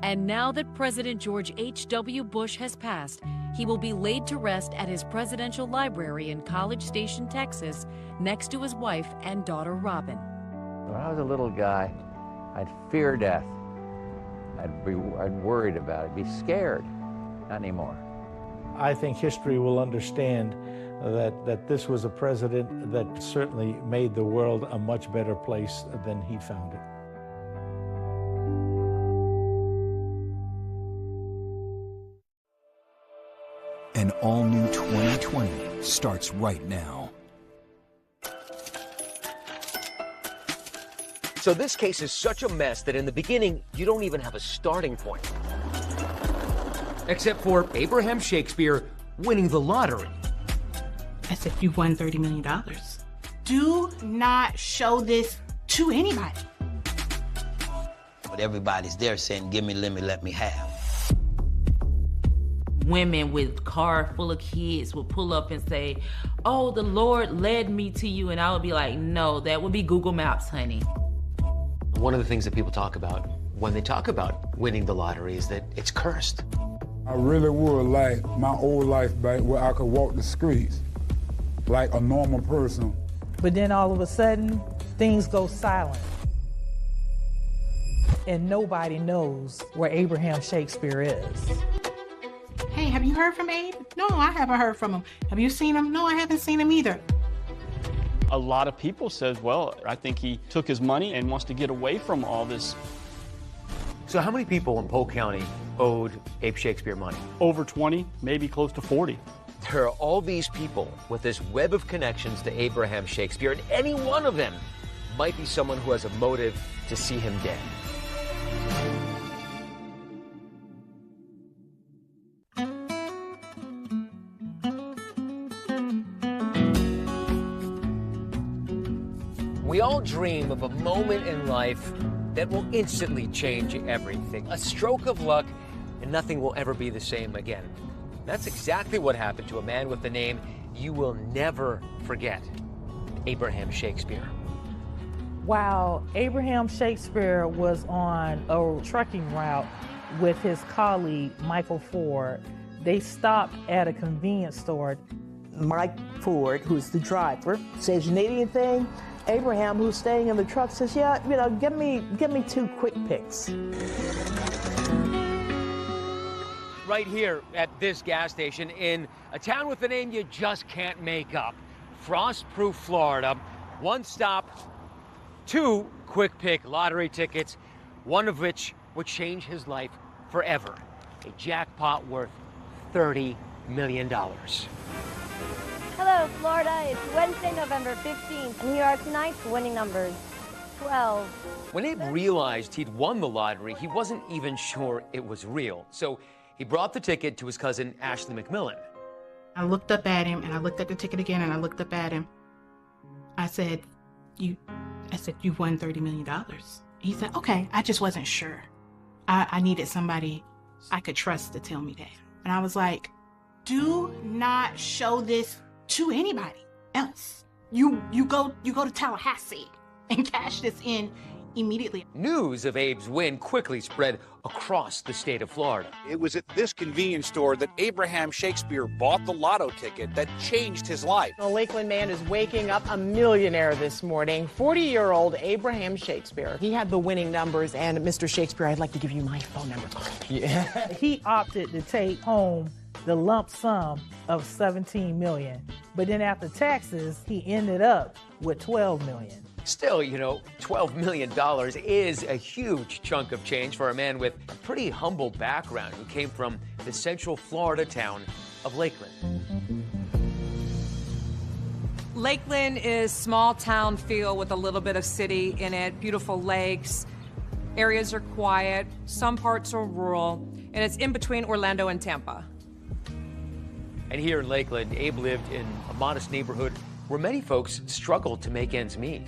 And now that President George H.W. Bush has passed, he will be laid to rest at his presidential library in College Station, Texas, next to his wife and daughter, Robin. When I was a little guy, I'd fear death. I'd worried about it, be scared. Not anymore. I think history will understand that this was a president that certainly made the world a much better place than he found it. An all-new 2020 starts right now. So this case is such a mess that in the beginning, you don't even have a starting point. Except for Abraham Shakespeare winning the lottery. I said, you won $30 million. Do not show this to anybody. But everybody's there saying, give me, let me have. Women with car full of kids would pull up and say, oh, the Lord led me to you. And I would be like, no, that would be Google Maps, honey. One of the things that people talk about when they talk about winning the lottery is that it's cursed. I really would like my old life back where I could walk the streets like a normal person. But then all of a sudden, things go silent. And nobody knows where Abraham Shakespeare is. Hey, have you heard from Abe? No, I haven't heard from him. Have you seen him? No, I haven't seen him either. A lot of people says, well, I think he took his money and wants to get away from all this. So how many people in Polk County owed Abe Shakespeare money? Over 20, maybe close to 40. There are all these people with this web of connections to Abraham Shakespeare, and any one of them might be someone who has a motive to see him dead. We all dream of a moment in life that will instantly change everything. A stroke of luck, and nothing will ever be the same again. That's exactly what happened to a man with the name you will never forget, Abraham Shakespeare. While Abraham Shakespeare was on a trucking route with his colleague, Michael Ford, they stopped at a convenience store. Mike Ford, who's the driver, says, you need anything? Abraham, who's staying in the truck, says, yeah, give me 2 quick picks. Right here at this gas station in a town with a name you just can't make up, Frostproof, Florida. 1 stop, 2 quick pick lottery tickets, one of which would change his life forever. A jackpot worth $30 million. Hello, Florida. It's Wednesday, November 15th. New York tonight's winning numbers, 12. When Abe realized he'd won the lottery, he wasn't even sure it was real. So he brought the ticket to his cousin, Ashley McMillan. I looked up at him, and I looked at the ticket again, and I looked up at him. I said, you won $30 million. He said, okay, I just wasn't sure. I needed somebody I could trust to tell me that. And I was like, do not show this to anybody else. You go to Tallahassee and cash this in immediately. News of Abe's win quickly spread across the state of Florida. It was at this convenience store that Abraham Shakespeare bought the lotto ticket that changed his life. A Lakeland man is waking up a millionaire this morning. 40-year-old Abraham Shakespeare. He had the winning numbers, and Mr. Shakespeare, I'd like to give you my phone number. Yeah. He opted to take home the lump sum of $17 million. But then after taxes, he ended up with $12 million. Still, $12 million is a huge chunk of change for a man with a pretty humble background who came from the central Florida town of Lakeland. Lakeland is small town feel with a little bit of city in it, beautiful lakes, areas are quiet, some parts are rural, and it's in between Orlando and Tampa. And here in Lakeland, Abe lived in a modest neighborhood where many folks struggled to make ends meet.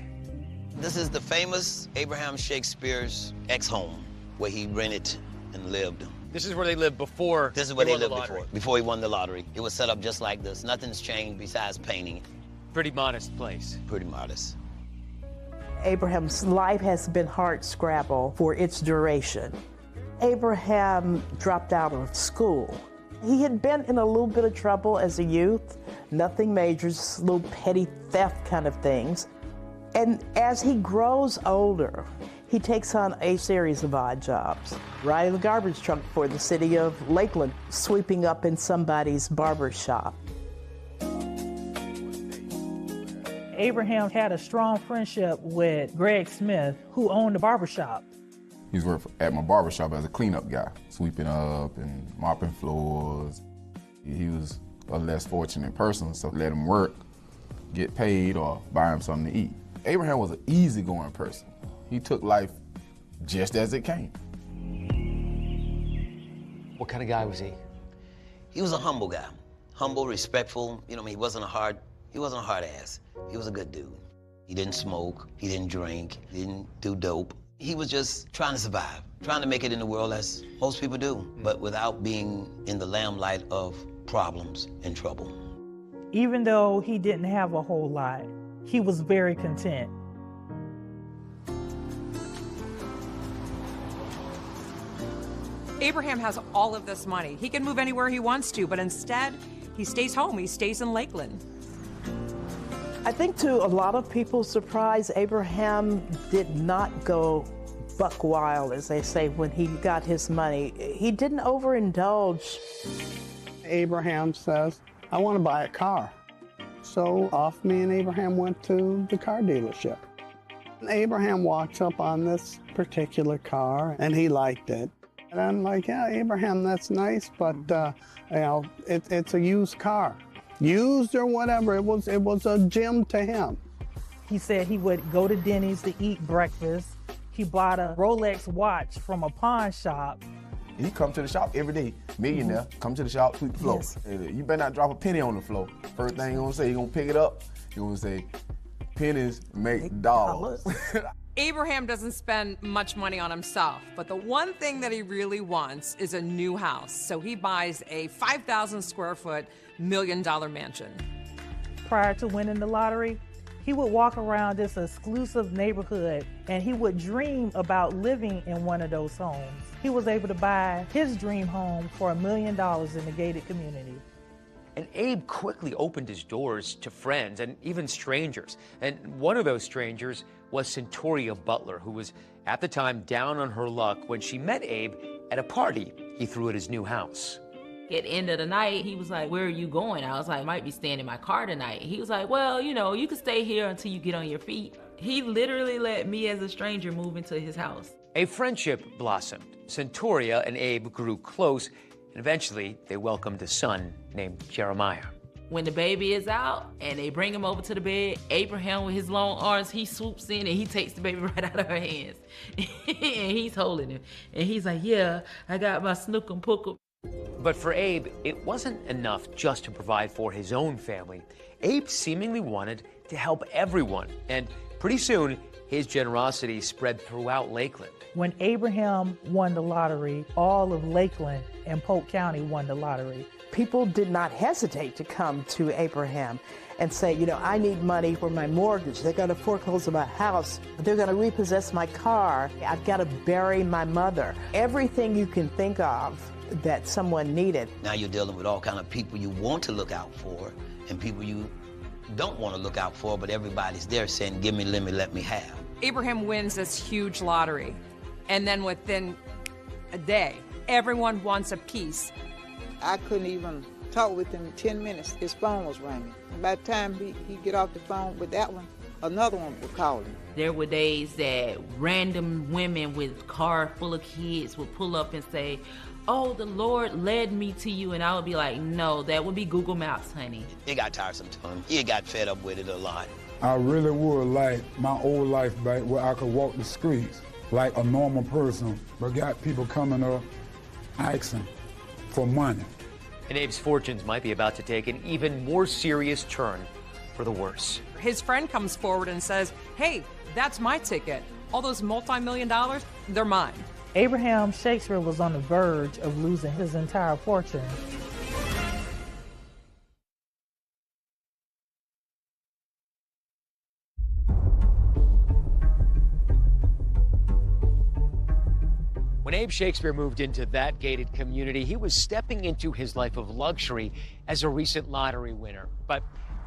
This is the famous Abraham Shakespeare's ex-home, where he rented and lived. This is where they lived before. This is where they lived before he won the lottery. It was set up just like this. Nothing's changed besides painting it. Pretty modest place. Pretty modest. Abraham's life has been hard-scrabble for its duration. Abraham dropped out of school. He had been in a little bit of trouble as a youth, nothing major, just little petty theft kind of things. And as he grows older, he takes on a series of odd jobs. Riding the garbage truck for the city of Lakeland, sweeping up in somebody's barber shop. Abraham had a strong friendship with Greg Smith, who owned a barber shop. He was working at my barber shop as a cleanup guy, sweeping up and mopping floors. He was a less fortunate person, so let him work, get paid, or buy him something to eat. Abraham was an easygoing person. He took life just as it came. What kind of guy was he? He was a humble guy. Humble, respectful. You know, I mean, he wasn't a hard ass. He was a good dude. He didn't smoke, he didn't drink, he didn't do dope. He was just trying to survive, trying to make it in the world as most people do, but without being in the limelight of problems and trouble. Even though he didn't have a whole lot, he was very content. Abraham has all of this money. He can move anywhere he wants to, but instead, he stays home. He stays in Lakeland. I think to a lot of people's surprise, Abraham did not go buck wild, as they say, when he got his money. He didn't overindulge. Abraham says, I want to buy a car. So off me and Abraham went to the car dealership. And Abraham walks up on this particular car and he liked it. And I'm like, yeah, Abraham, that's nice, but you know, it's a used car. Used or whatever, it was a gem to him. He said he would go to Denny's to eat breakfast. He bought a Rolex watch from a pawn shop. He come to the shop every day, millionaire, come to the shop, sweep the floor. Yes. You better not drop a penny on the floor. First thing he gonna say, he gonna pick it up, he gonna say, pennies make dollars. Abraham doesn't spend much money on himself, but the one thing that he really wants is a new house. So he buys a 5,000 square foot, $1 million mansion. Prior to winning the lottery, he would walk around this exclusive neighborhood and he would dream about living in one of those homes. He was able to buy his dream home for $1 million in the gated community. And Abe quickly opened his doors to friends and even strangers. And one of those strangers was Centuria Butler, who was at the time down on her luck when she met Abe at a party he threw at his new house. At the end of the night, he was like, where are you going? I was like, I might be staying in my car tonight. He was like, well, you know, you can stay here until you get on your feet. He literally let me as a stranger move into his house. A friendship blossomed. Centuria and Abe grew close, and eventually they welcomed a son named Jeremiah. When the baby is out and they bring him over to the bed, Abraham with his long arms, he swoops in and he takes the baby right out of her hands. And he's holding him. And he's like, yeah, I got my snookum pookum. But for Abe, it wasn't enough just to provide for his own family. Abe seemingly wanted to help everyone, and pretty soon, his generosity spread throughout Lakeland. When Abraham won the lottery, all of Lakeland and Polk County won the lottery. People did not hesitate to come to Abraham and say, you know, I need money for my mortgage. They're going to foreclose on my house. They're going to repossess my car. I've got to bury my mother. Everything you can think of that someone needed. Now you're dealing with all kind of people you want to look out for and people you don't want to look out for, but everybody's there saying, give me, let me have. Abraham wins this huge lottery, and then within a day, everyone wants a piece. I couldn't even talk with him in 10 minutes. His phone was ringing. And by the time he get off the phone with that one, another one would call him. There were days that random women with car full of kids would pull up and say, oh, the Lord led me to you. And I would be like, no, that would be Google Maps, honey. It got tiresome to him. He got fed up with it a lot. I really would like my old life back where I could walk the streets like a normal person, but got people coming up asking for money. And Abe's fortunes might be about to take an even more serious turn for the worse. His friend comes forward and says, hey, that's my ticket. All those multi-million dollars, they're mine. Abraham Shakespeare was on the verge of losing his entire fortune. When Abe Shakespeare moved into that gated community, he was stepping into his life of luxury as a recent lottery winner. But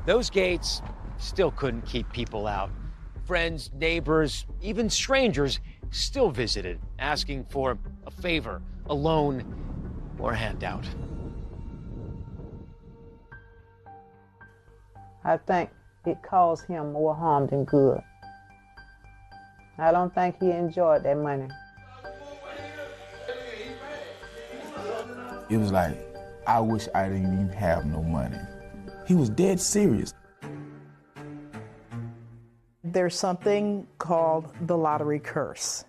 those gates still couldn't keep people out. Friends, neighbors, even strangers still visited, asking for a favor, a loan, or a handout. I think it caused him more harm than good. I don't think he enjoyed that money. It was like, I wish I didn't even have no money. He was dead serious. There's something called the lottery curse.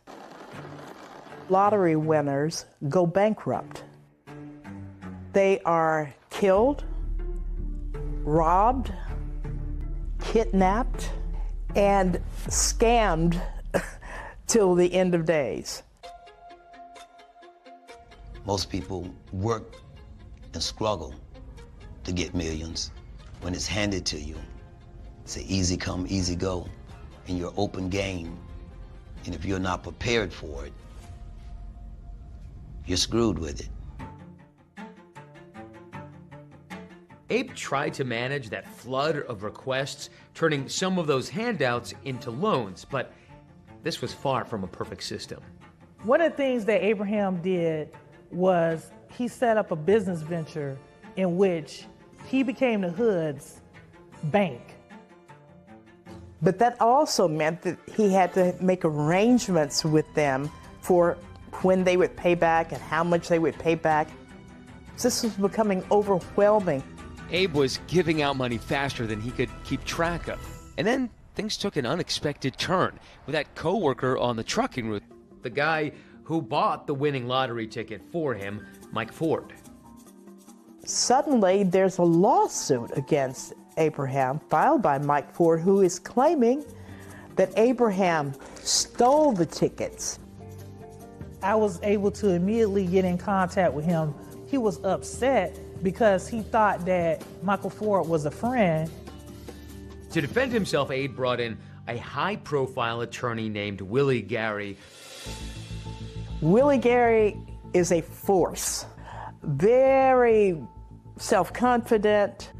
Lottery winners go bankrupt. They are killed, robbed, kidnapped, and scammed till the end of days. Most people work and struggle to get millions. When it's handed to you, it's an easy come, easy go, and you're open game. And if you're not prepared for it, you're screwed with it. Abe tried to manage that flood of requests, turning some of those handouts into loans, but this was far from a perfect system. One of the things that Abraham did was he set up a business venture in which he became the Hood's bank. But that also meant that he had to make arrangements with them for when they would pay back and how much they would pay back. This was becoming overwhelming. Abe was giving out money faster than he could keep track of. And then things took an unexpected turn with that coworker on the trucking route, the guy who bought the winning lottery ticket for him, Mike Ford. Suddenly, there's a lawsuit against Abraham filed by Mike Ford, who is claiming that Abraham stole the tickets. I was able to immediately get in contact with him. He was upset because he thought that Michael Ford was a friend. To defend himself, Abe brought in a high-profile attorney named Willie Gary. Willie Gary is a force, very self-confident.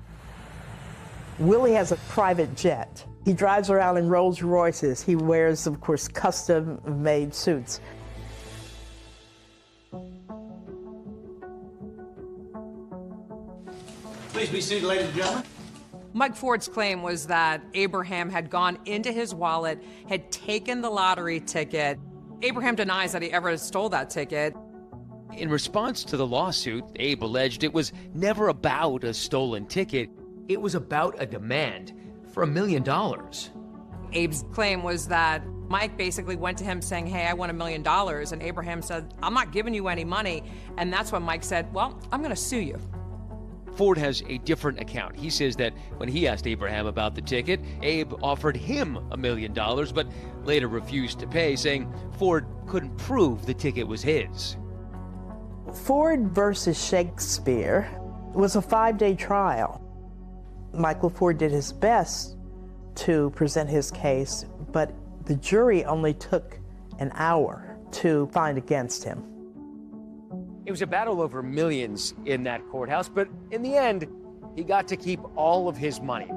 Willie has a private jet. He drives around in Rolls Royces. He wears, of course, custom-made suits. Please be seated, ladies and gentlemen. Mike Ford's claim was that Abraham had gone into his wallet, had taken the lottery ticket. Abraham denies that he ever stole that ticket. In response to the lawsuit, Abe alleged it was never about a stolen ticket. It was about a demand for $1 million. Abe's claim was that Mike basically went to him saying, hey, I want $1 million. And Abraham said, I'm not giving you any money. And that's when Mike said, well, I'm going to sue you. Ford has a different account. He says that when he asked Abraham about the ticket, Abe offered him $1 million, but later refused to pay, saying Ford couldn't prove the ticket was his. Ford versus Shakespeare was a 5-day trial. Michael Ford did his best to present his case, but the jury only took an hour to find against him. It was a battle over millions in that courthouse, but in the end, he got to keep all of his money.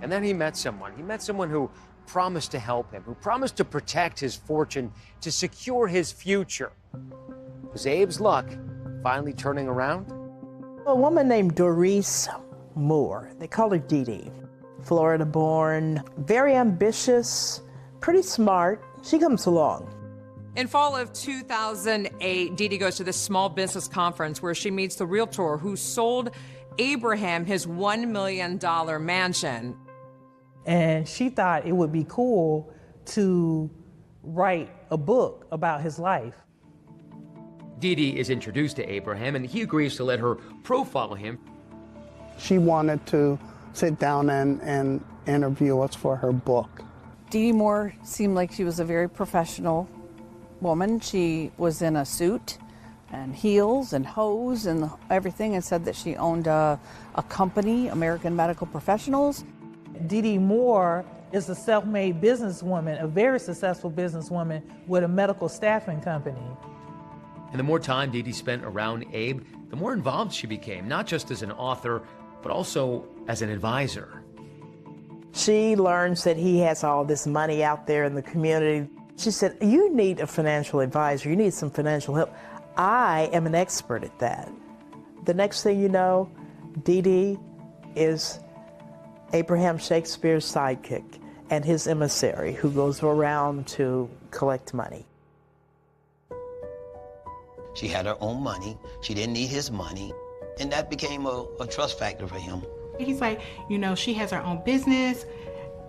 And then he met someone. He met someone who promised to help him, who promised to protect his fortune, to secure his future. Was Abe's luck finally turning around? A woman named Doris Moore, they called her Dee Dee, Florida-born, very ambitious, pretty smart. She comes along. In fall of 2008, Dee Dee goes to this small business conference where she meets the realtor who sold Abraham his $1 million mansion. And she thought it would be cool to write a book about his life. Dee Dee is introduced to Abraham, and he agrees to let her profile him. She wanted to sit down and interview us for her book. Dee Dee Moore seemed like she was a very professional woman. She was in a suit and heels and hose and everything, and said that she owned a company, American Medical Professionals. Dee Dee Moore is a self-made businesswoman, a very successful businesswoman with a medical staffing company. And the more time Dee Dee spent around Abe, the more involved she became, not just as an author, but also as an advisor. She learns that he has all this money out there in the community. She said, you need a financial advisor, you need some financial help. I am an expert at that. The next thing you know, Dee Dee is Abraham Shakespeare's sidekick and his emissary who goes around to collect money. She had her own money. She didn't need his money. And that became a trust factor for him. He's like, you know, she has her own business.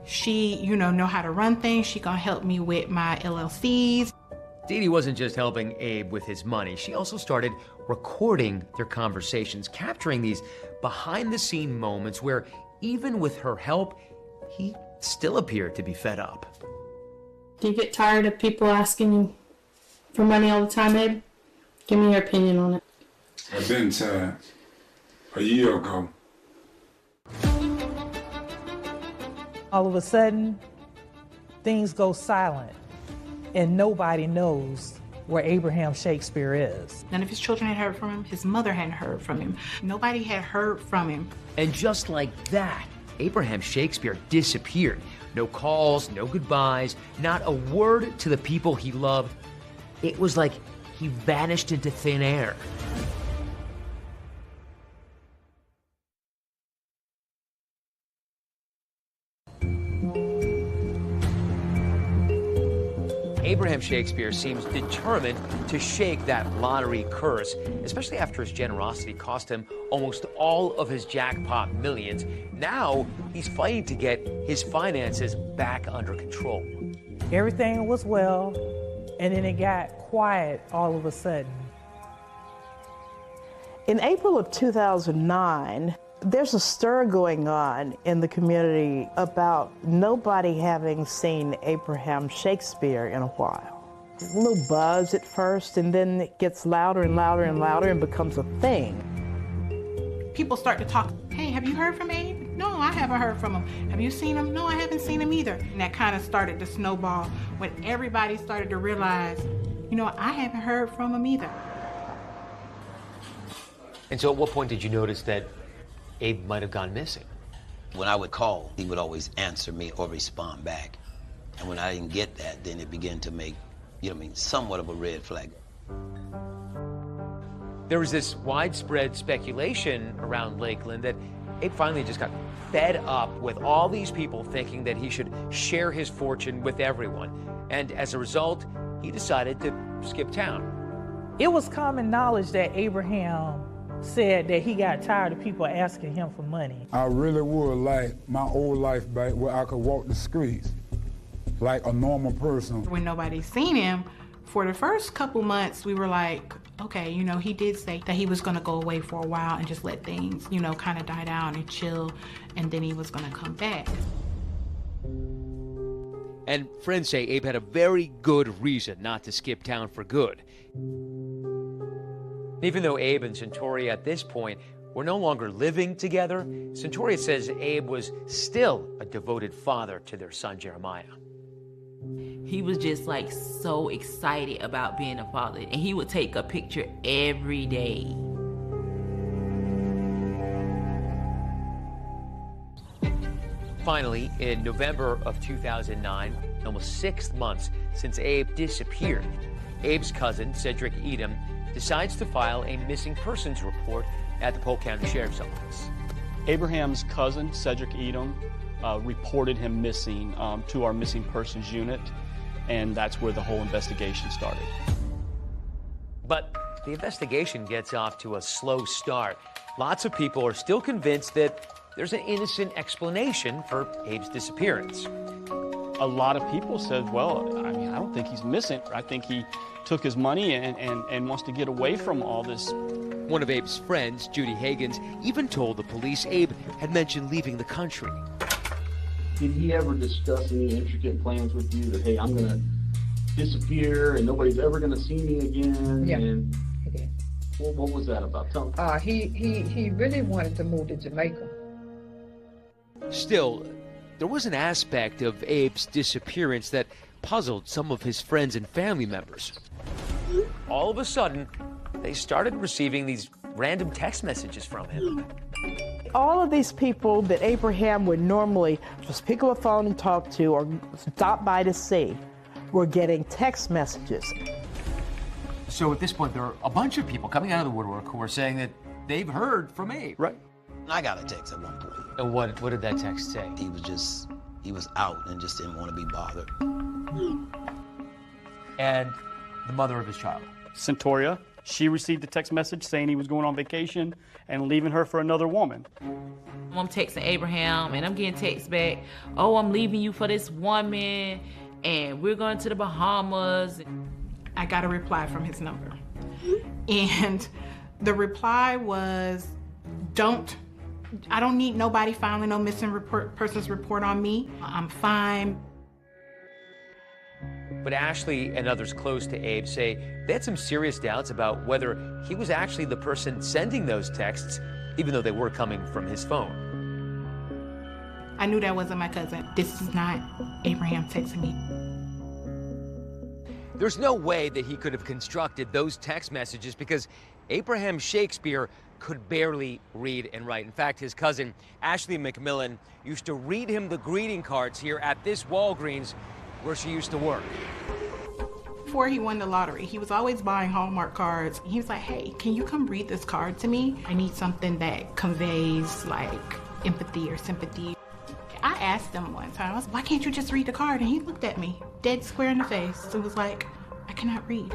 She, you know how to run things. She gonna help me with my LLCs. Dee Dee wasn't just helping Abe with his money. She also started recording their conversations, capturing these behind-the-scene moments where, even with her help, he still appeared to be fed up. Do you get tired of people asking you for money all the time, Abe? Give me your opinion on it. I've been tired. A year ago. All of a sudden, things go silent, and nobody knows where Abraham Shakespeare is. None of his children had heard from him. His mother hadn't heard from him. Nobody had heard from him. And just like that, Abraham Shakespeare disappeared. No calls, no goodbyes, not a word to the people he loved. It was like he vanished into thin air. Abraham Shakespeare seems determined to shake that lottery curse, especially after his generosity cost him almost all of his jackpot millions. Now he's fighting to get his finances back under control. Everything was well, and then it got quiet all of a sudden. In April of 2009, there's a stir going on in the community about nobody having seen Abraham Shakespeare in a while. A little buzz at first, and then it gets louder and louder and louder and becomes a thing. People start to talk, hey, have you heard from Abe? No, I haven't heard from him. Have you seen him? No, I haven't seen him either. And that kind of started to snowball when everybody started to realize, you know, I haven't heard from him either. And so at what point did you notice that Abe might have gone missing? When I would call, he would always answer me or respond back. And when I didn't get that, then it began to make, somewhat of a red flag. There was this widespread speculation around Lakeland that Abe finally just got fed up with all these people thinking that he should share his fortune with everyone. And as a result, he decided to skip town. It was common knowledge that Abraham said that he got tired of people asking him for money. I really would like my old life back where I could walk the streets like a normal person. When nobody's seen him, for the first couple months, we were like, okay, he did say that he was gonna go away for a while and just let things, kind of die down and chill, and then he was gonna come back. And friends say Abe had a very good reason not to skip town for good. Even though Abe and Centuria at this point were no longer living together, Centuria says Abe was still a devoted father to their son Jeremiah. He was just like so excited about being a father, and he would take a picture every day. Finally, in November of 2009, almost 6 months since Abe disappeared, Abe's cousin, Cedric Edom, decides to file a missing persons report at the Polk County Sheriff's Office. Abraham's cousin, Cedric Edom, reported him missing to our missing persons unit, and that's where the whole investigation started. But the investigation gets off to a slow start. Lots of people are still convinced that there's an innocent explanation for Abe's disappearance. A lot of people said, well, I don't think he's missing. I think he took his money and wants to get away from all this. One of Abe's friends, Judy Hagens, even told the police Abe had mentioned leaving the country. Did he ever discuss any intricate plans with you that, hey, I'm going to disappear and nobody's ever going to see me again? Yeah, and he did. What was that about? Tell me. He really wanted to move to Jamaica. Still, there was an aspect of Abe's disappearance that puzzled some of his friends and family members. All of a sudden, they started receiving these random text messages from him. All of these people that Abraham would normally just pick up a phone and talk to or stop by to see were getting text messages. So at this point, there are a bunch of people coming out of the woodwork who are saying that they've heard from Abe. Right. I got a text at one point. And what did that text say? He was out and just didn't want to be bothered. And the mother of his child? Centuria, She received a text message saying he was going on vacation and leaving her for another woman. I'm texting Abraham and I'm getting texts back, oh, I'm leaving you for this woman and we're going to the Bahamas. I got a reply from his number. And the reply was, I don't need nobody filing no missing persons report on me. I'm fine. But Ashley and others close to Abe say they had some serious doubts about whether he was actually the person sending those texts, even though they were coming from his phone. I knew that wasn't my cousin. This is not Abraham texting me. There's no way that he could have constructed those text messages because Abraham Shakespeare could barely read and write. In fact, his cousin, Ashley McMillan, used to read him the greeting cards here at this Walgreens where she used to work. Before he won the lottery, he was always buying Hallmark cards. He was like, hey, can you come read this card to me? I need something that conveys like empathy or sympathy. I asked him one time, I was, why can't you just read the card? And he looked at me, dead square in the face, and was like, I cannot read.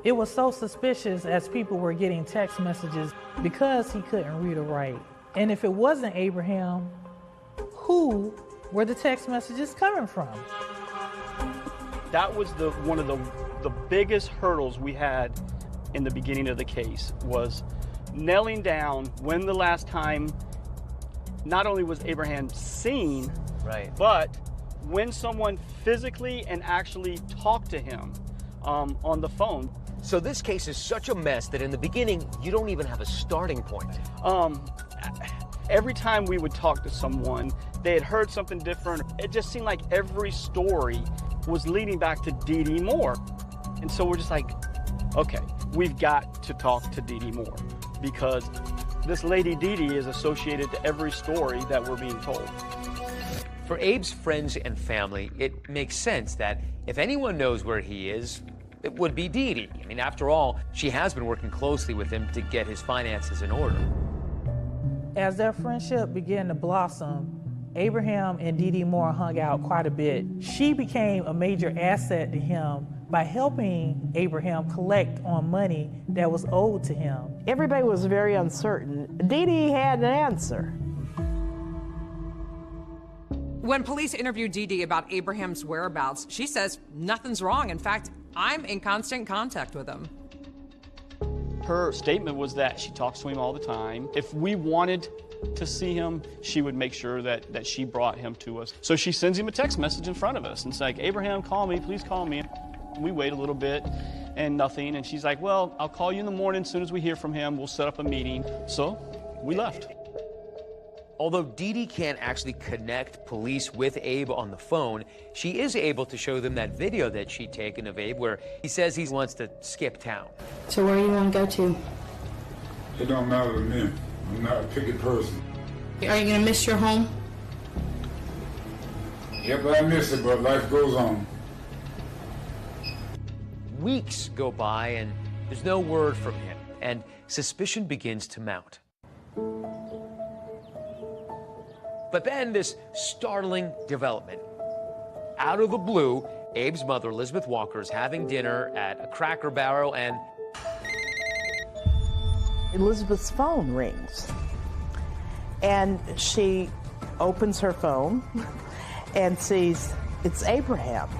It was so suspicious as people were getting text messages because he couldn't read or write. And if it wasn't Abraham, who were the text messages coming from? That was one of the biggest hurdles we had in the beginning of the case, was nailing down when the last time not only was Abraham seen, right, but when someone physically and actually talked to him on the phone. So this case is such a mess that in the beginning, you don't even have a starting point. Every time we would talk to someone, they had heard something different. It just seemed like every story was leading back to Dee Dee Moore. And so we're just like, okay, we've got to talk to Dee Dee Moore because this lady Dee Dee is associated to every story that we're being told. For Abe's friends and family, it makes sense that if anyone knows where he is, it would be Dee Dee. I mean, after all, she has been working closely with him to get his finances in order. As their friendship began to blossom, Abraham and Dee Dee Moore hung out quite a bit. She became a major asset to him by helping Abraham collect on money that was owed to him. Everybody was very uncertain. Dee Dee had an answer. When police interviewed Dee Dee about Abraham's whereabouts, she says nothing's wrong. In fact, I'm in constant contact with him. Her statement was that she talks to him all the time. If we wanted to see him, she would make sure that she brought him to us. So she sends him a text message in front of us and it's like, Abraham, call me, please call me. We wait a little bit and nothing. And she's like, well, I'll call you in the morning as soon as we hear from him. We'll set up a meeting. So we left. Although Dee Dee can't actually connect police with Abe on the phone, she is able to show them that video that she'd taken of Abe where he says he wants to skip town. So where do you want to go to? It don't matter to me. I'm not a picky person. Are you going to miss your home? Yep, I miss it, but life goes on. Weeks go by and there's no word from him, and suspicion begins to mount. But then this startling development. Out of the blue, Abe's mother, Elizabeth Walker, is having dinner at a Cracker Barrel and Elizabeth's phone rings. And she opens her phone and sees it's Abraham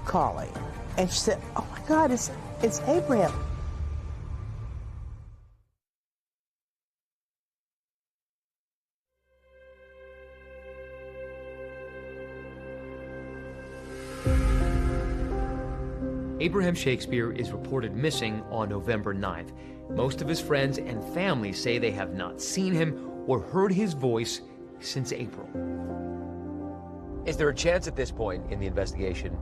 calling. And she said, oh my God, it's Abraham. Abraham Shakespeare is reported missing on November 9th. Most of his friends and family say they have not seen him or heard his voice since April. Is there a chance at this point in the investigation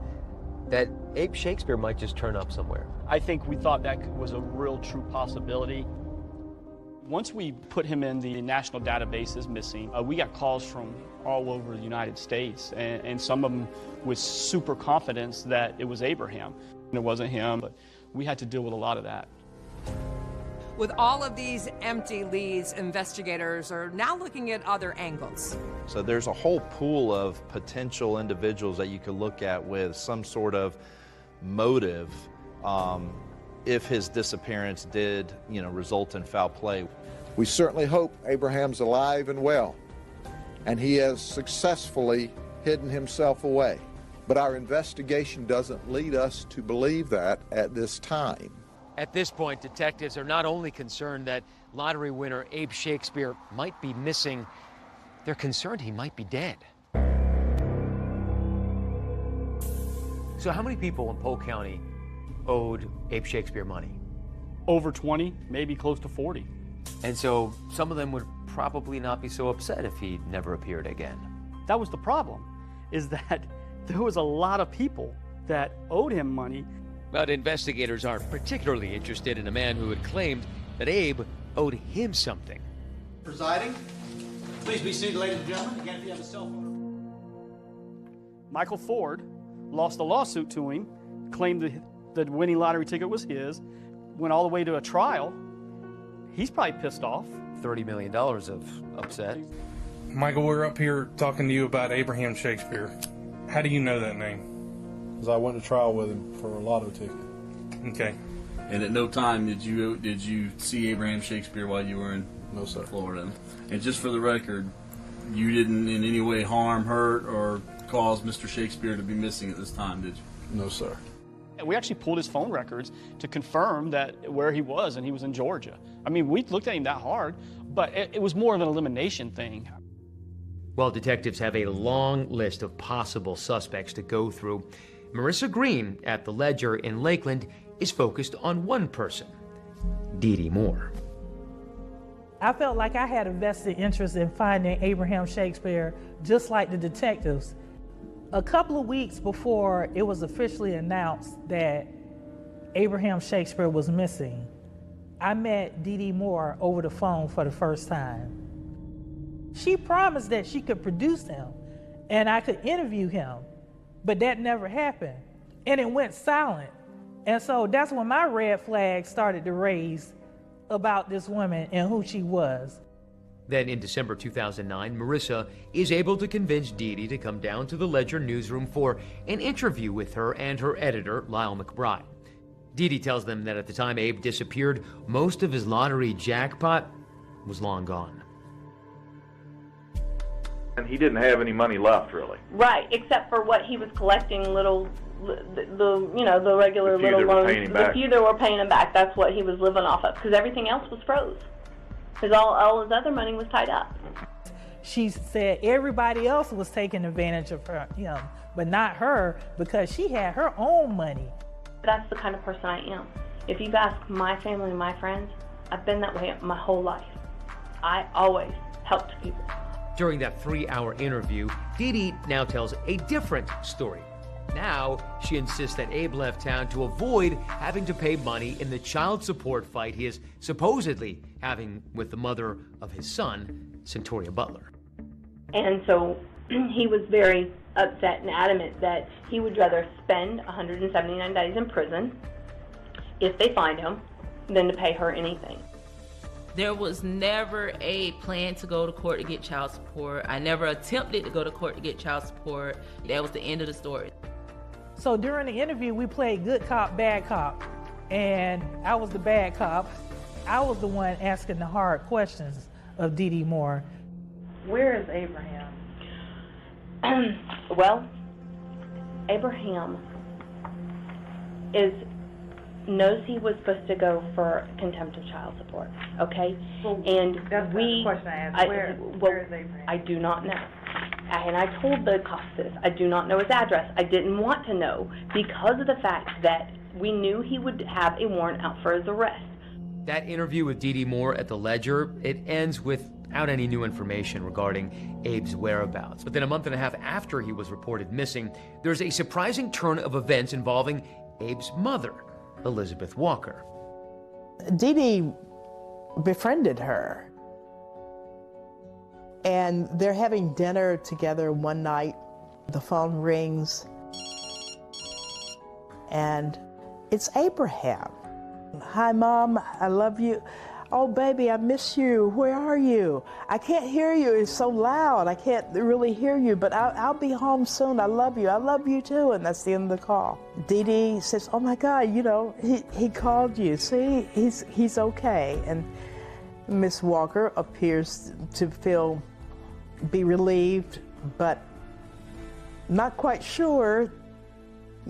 that Abe Shakespeare might just turn up somewhere? I think we thought that was a real true possibility. Once we put him in the national database as missing, we got calls from all over the United States, and some of them with super confidence that it was Abraham. It wasn't him, but we had to deal with a lot of that. With all of these empty leads, investigators are now looking at other angles. So there's a whole pool of potential individuals that you could look at with some sort of motive if his disappearance did, result in foul play. We certainly hope Abraham's alive and well, and he has successfully hidden himself away. But our investigation doesn't lead us to believe that at this time. At this point, detectives are not only concerned that lottery winner Abe Shakespeare might be missing, they're concerned he might be dead. So how many people in Polk County owed Abe Shakespeare money? Over 20, maybe close to 40. And so some of them would probably not be so upset if he never appeared again. That was the problem, is that there was a lot of people that owed him money. But investigators aren't particularly interested in a man who had claimed that Abe owed him something. Presiding, please be seated, ladies and gentlemen. Again, if you have a cell phone. Michael Ford lost a lawsuit to him, claimed the winning lottery ticket was his, went all the way to a trial. He's probably pissed off. $30 million of upset. Michael, we're up here talking to you about Abraham Shakespeare. How do you know that name? Because I went to trial with him for a lotto ticket. Okay. And at no time did you see Abraham Shakespeare while you were in Florida? And just for the record, you didn't in any way harm, hurt, or cause Mr. Shakespeare to be missing at this time, did you? No, sir. We actually pulled his phone records to confirm that where he was, and he was in Georgia. I mean, we looked at him that hard, but it was more of an elimination thing. Well, detectives have a long list of possible suspects to go through. Marissa Green at the Ledger in Lakeland is focused on one person, Dee Dee Moore. I felt like I had a vested interest in finding Abraham Shakespeare, just like the detectives. A couple of weeks before it was officially announced that Abraham Shakespeare was missing, I met Dee Dee Moore over the phone for the first time. She promised that she could produce him and I could interview him, but that never happened, and it went silent. And so that's when my red flag started to raise about this woman and who she was. Then in December 2009, Marissa is able to convince Dee Dee to come down to the Ledger newsroom for an interview with her and her editor, Lyle McBride. Dee Dee tells them that at the time Abe disappeared, most of his lottery jackpot was long gone. And he didn't have any money left, really. Right, except for what he was collecting, the regular little loans. The few that were paying him back, that's what he was living off of, because everything else was froze. Because all his other money was tied up. She said everybody else was taking advantage of him, but not her, because she had her own money. That's the kind of person I am. If you've asked my family and my friends, I've been that way my whole life. I always helped people. During that 3-hour interview, Dee Dee now tells a different story. Now, she insists that Abe left town to avoid having to pay money in the child support fight he is supposedly having with the mother of his son, Centoria Butler. And so he was very upset and adamant that he would rather spend 179 days in prison, if they find him, than to pay her anything. There was never a plan to go to court to get child support. I never attempted to go to court to get child support. That was the end of the story. So during the interview, we played good cop, bad cop, and I was the bad cop. I was the one asking the hard questions of Dee Dee Moore. Where is Abraham? Well, Abraham knows he was supposed to go for contempt of child support, okay? Well, and that's the question I asked. Where is Abraham? I do not know. And I told the cops this. I do not know his address. I didn't want to know because of the fact that we knew he would have a warrant out for his arrest. That interview with Dee Dee Moore at the Ledger, it ends without any new information regarding Abe's whereabouts. But then a month and a half after he was reported missing, there's a surprising turn of events involving Abe's mother, Elizabeth Walker. Dee Dee befriended her. And they're having dinner together one night. The phone rings. And it's Abraham. Hi, Mom, I love you. "Oh, baby, I miss you. Where are you? I can't hear you. It's so loud. I can't really hear you, but I'll be home soon. I love you. I love you too." And that's the end of the call. Dee Dee says, "Oh my God, you know, he called you. See, he's okay." And Miss Walker appears to be relieved, but not quite sure,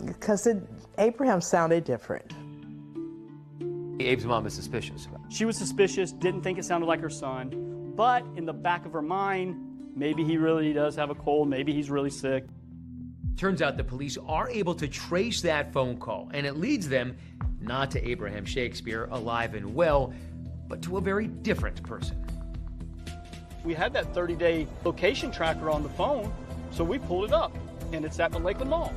because Abraham sounded different. Abe's mom is suspicious. She was suspicious, didn't think it sounded like her son, but in the back of her mind, maybe he really does have a cold, maybe he's really sick. Turns out the police are able to trace that phone call, and it leads them not to Abraham Shakespeare, alive and well, but to a very different person. We had that 30-day location tracker on the phone, so we pulled it up, and it's at the Lakeland Mall.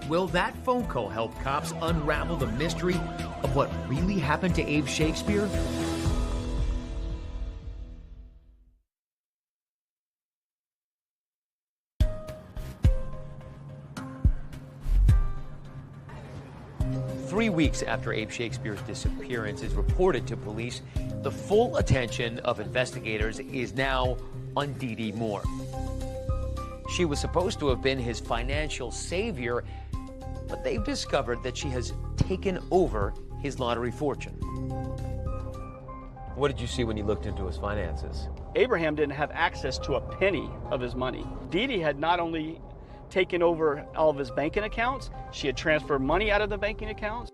Will that phone call help cops unravel the mystery of what really happened to Abe Shakespeare? Three weeks after Abe Shakespeare's disappearance is reported to police, the full attention of investigators is now on Dee Dee Moore. She was supposed to have been his financial savior, but they've discovered that she has taken over his lottery fortune. What did you see when you looked into his finances? Abraham didn't have access to a penny of his money. Dee Dee had not only taken over all of his banking accounts, she had transferred money out of the banking accounts.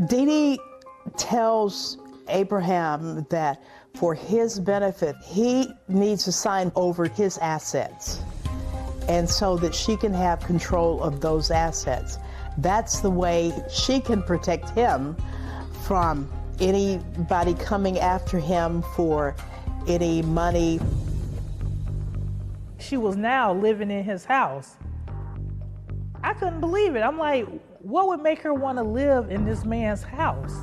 Dee Dee tells Abraham that for his benefit, he needs to sign over his assets, and so that she can have control of those assets. That's the way she can protect him from anybody coming after him for any money. She was now living in his house. I couldn't believe it. I'm like, what would make her want to live in this man's house?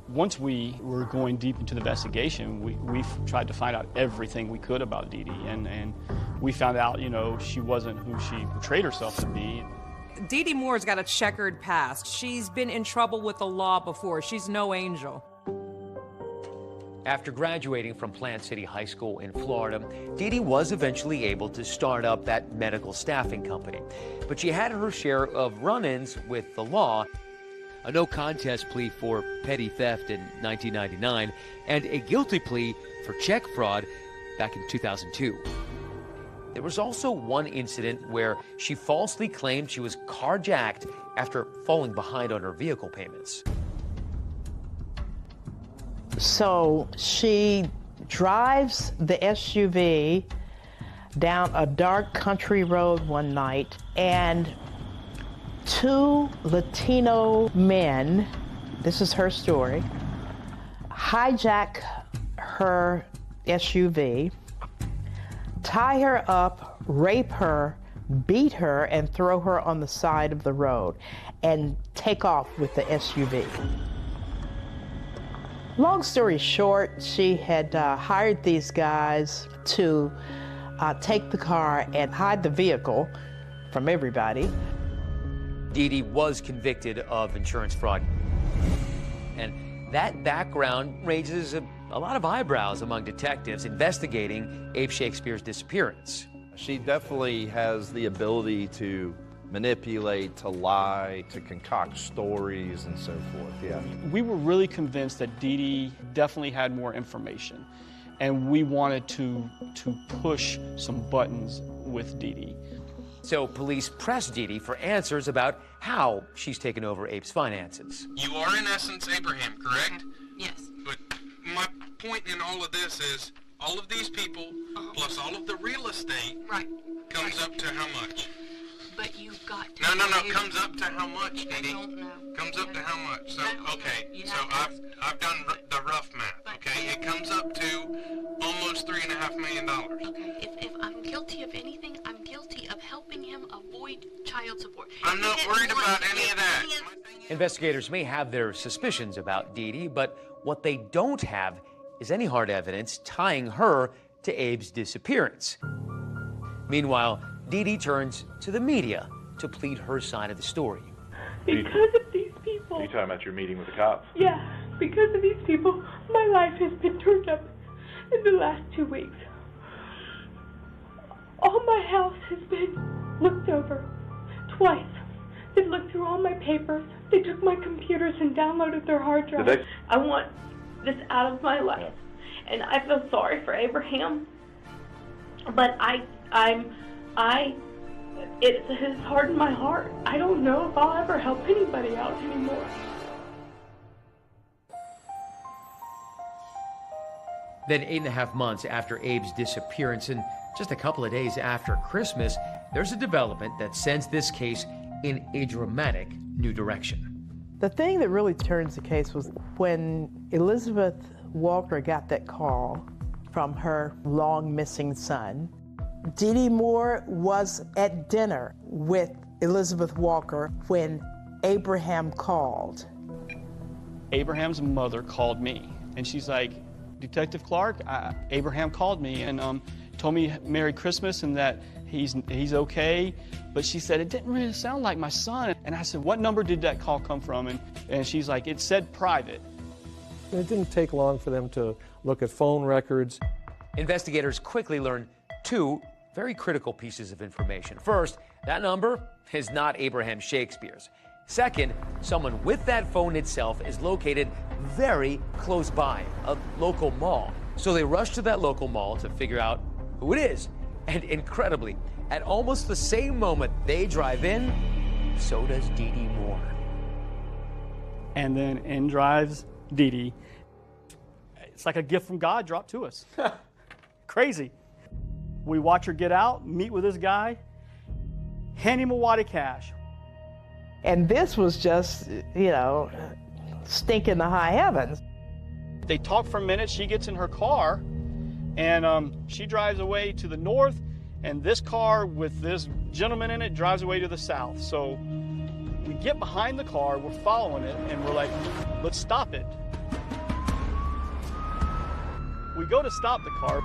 Once we were going deep into the investigation, we tried to find out everything we could about Dee Dee, and we found out, you know, she wasn't who she portrayed herself to be. Dee Dee Moore's got a checkered past. She's been in trouble with the law before. She's no angel. After graduating from Plant City High School in Florida, Dee Dee was eventually able to start up that medical staffing company. But she had her share of run-ins with the law, a no-contest plea for petty theft in 1999, and a guilty plea for check fraud back in 2002. There was also one incident where she falsely claimed she was carjacked after falling behind on her vehicle payments. So she drives the SUV down a dark country road one night, and two Latino men, this is her story, hijack her SUV, tie her up, rape her, beat her, and throw her on the side of the road, and take off with the SUV. Long story short, she had hired these guys to take the car and hide the vehicle from everybody. Dee Dee was convicted of insurance fraud. And that background raises a lot of eyebrows among detectives investigating Abe Shakespeare's disappearance. She definitely has the ability to manipulate, to lie, to concoct stories and so forth, yeah. We were really convinced that Dee Dee definitely had more information, and we wanted to push some buttons with Dee Dee. So police pressed Dee Dee for answers about how she's taken over Abe's finances. You are in essence Abraham, correct? Yes. But my point in all of this is all of these people plus all of the real estate comes up to how much? But you've got to... No, comes up to how much, Dee Dee? I don't know. Comes up to how much? So, okay, so I've done the rough math, okay? It comes up to almost $3.5 million. Okay, if I'm guilty of anything, I'm guilty of helping him avoid child support. I'm not worried about any of that. Investigators may have their suspicions about Dee Dee, but what they don't have is any hard evidence tying her to Abe's disappearance. Meanwhile, Dee Dee turns to the media to plead her side of the story. Because of these people. Are you talking about your meeting with the cops? Yeah. Because of these people, my life has been turned up in the last 2 weeks. All my house has been looked over twice. They've looked through all my papers. They took my computers and downloaded their hard drive. I want this out of my life. And I feel sorry for Abraham. But it has hardened my heart. I don't know if I'll ever help anybody out anymore. Then 8.5 months after Abe's disappearance and just a couple of days after Christmas, there's a development that sends this case in a dramatic new direction. The thing that really turns the case was when Elizabeth Walker got that call from her long missing son. Dee Dee Moore was at dinner with Elizabeth Walker when Abraham called. Abraham's mother called me, and she's like, Detective Clark, Abraham called me and told me Merry Christmas and that he's okay. But she said, it didn't really sound like my son. And I said, what number did that call come from? And she's like, it said private. It didn't take long for them to look at phone records. Investigators quickly learned two very critical pieces of information. First, that number is not Abraham Shakespeare's. Second, someone with that phone itself is located very close by, a local mall. So they rush to that local mall to figure out who it is. And incredibly, at almost the same moment they drive in, so does Dee Dee Moore. And then in drives Dee Dee. It's like a gift from God dropped to us. Crazy. We watch her get out, meet with this guy, hand him a wad of cash. And this was just, stinking the high heavens. They talk for a minute, she gets in her car, and she drives away to the north, and this car with this gentleman in it drives away to the south. So we get behind the car, we're following it, and we're like, let's stop it. We go to stop the car.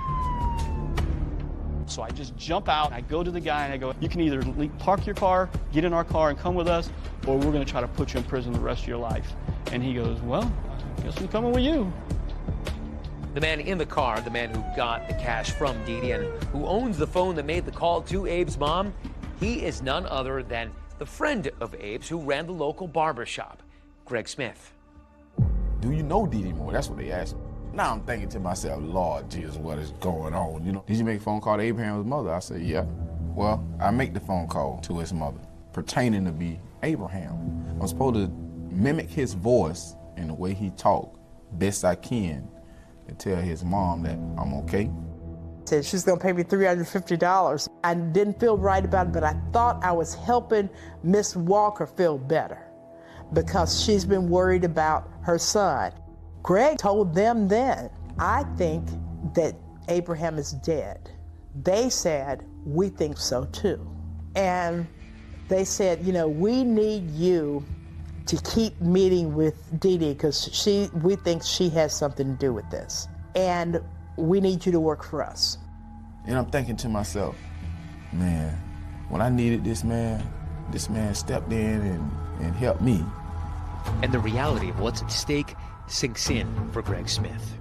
So I just jump out, I go to the guy and I go, you can either park your car, get in our car and come with us, or we're gonna try to put you in prison the rest of your life. And he goes, well, I guess I'm coming with you. The man in the car, the man who got the cash from Dee Dee and who owns the phone that made the call to Abe's mom, he is none other than the friend of Abe's who ran the local barber shop, Greg Smith. Do you know Dee Dee Moore? That's what they asked me. Now I'm thinking to myself, Lord Jesus, what is going on? Did you make a phone call to Abraham's mother? I said, yeah. Well, I make the phone call to his mother, pertaining to be Abraham. I'm supposed to mimic his voice and the way he talked best I can and tell his mom that I'm okay. Said she's gonna pay me $350. I didn't feel right about it, but I thought I was helping Miss Walker feel better because she's been worried about her son. Greg told them then, I think that Abraham is dead. They said, we think so too. And they said, we need you to keep meeting with Dee Dee because we think she has something to do with this. And we need you to work for us. And I'm thinking to myself, man, when I needed this man stepped in and helped me. And the reality of what's at stake sinks in for Greg Smith.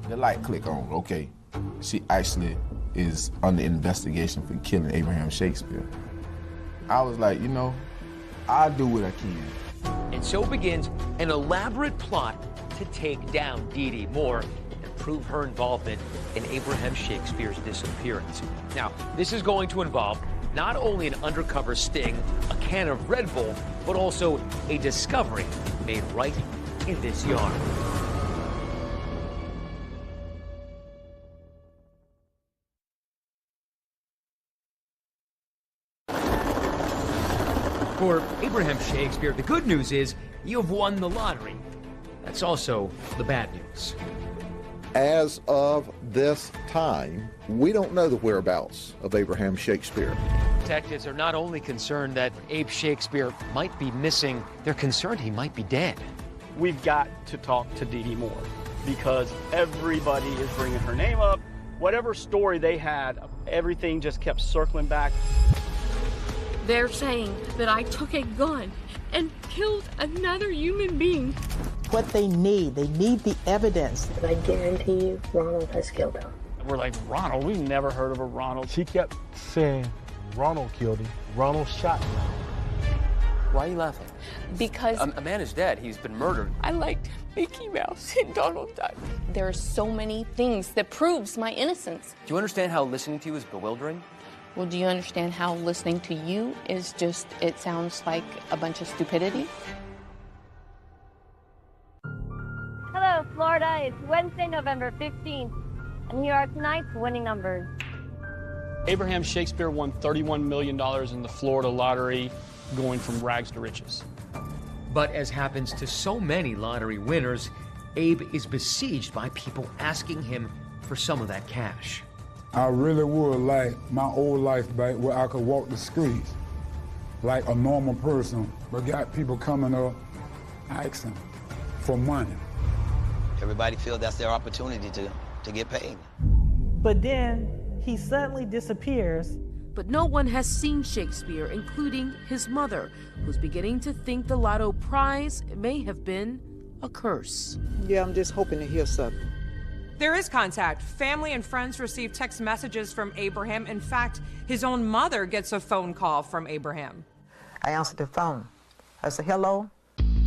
The light click on, okay, she actually is under investigation for killing Abraham Shakespeare. I was like, I'll do what I can. And so begins an elaborate plot to take down Dee Dee Moore and prove her involvement in Abraham Shakespeare's disappearance. Now, this is going to involve not only an undercover sting, a can of Red Bull, but also a discovery made right in this yard. For Abraham Shakespeare, the good news is you've won the lottery. That's also the bad news. As of this time, we don't know the whereabouts of Abraham Shakespeare. Detectives are not only concerned that Abe Shakespeare might be missing, they're concerned he might be dead. We've got to talk to Dee Dee Moore because everybody is bringing her name up. Whatever story they had, everything just kept circling back. They're saying that I took a gun and killed another human being. what they need. They need the evidence. But I guarantee you, Ronald has killed him. We're like, Ronald? We've never heard of a Ronald. She kept saying, Ronald killed him. Ronald shot him. Why are you laughing? Because a man is dead. He's been murdered. I liked Mickey Mouse and Donald Duck. There are so many things that proves my innocence. Do you understand how listening to you is bewildering? Well, do you understand how listening to you is just, it sounds like a bunch of stupidity? Hello, Florida. It's Wednesday, November 15th, and here are tonight's winning numbers. Abraham Shakespeare won $31 million in the Florida lottery, going from rags to riches. But as happens to so many lottery winners, Abe is besieged by people asking him for some of that cash. I really would like my old life back where I could walk the streets like a normal person, but got people coming up asking for money. Everybody feels that's their opportunity to get paid. But then he suddenly disappears. But no one has seen Shakespeare, including his mother, who's beginning to think the lotto prize may have been a curse. Yeah, I'm just hoping to hear something. There is contact. Family and friends receive text messages from Abraham. In fact, his own mother gets a phone call from Abraham. I answered the phone. I said, hello?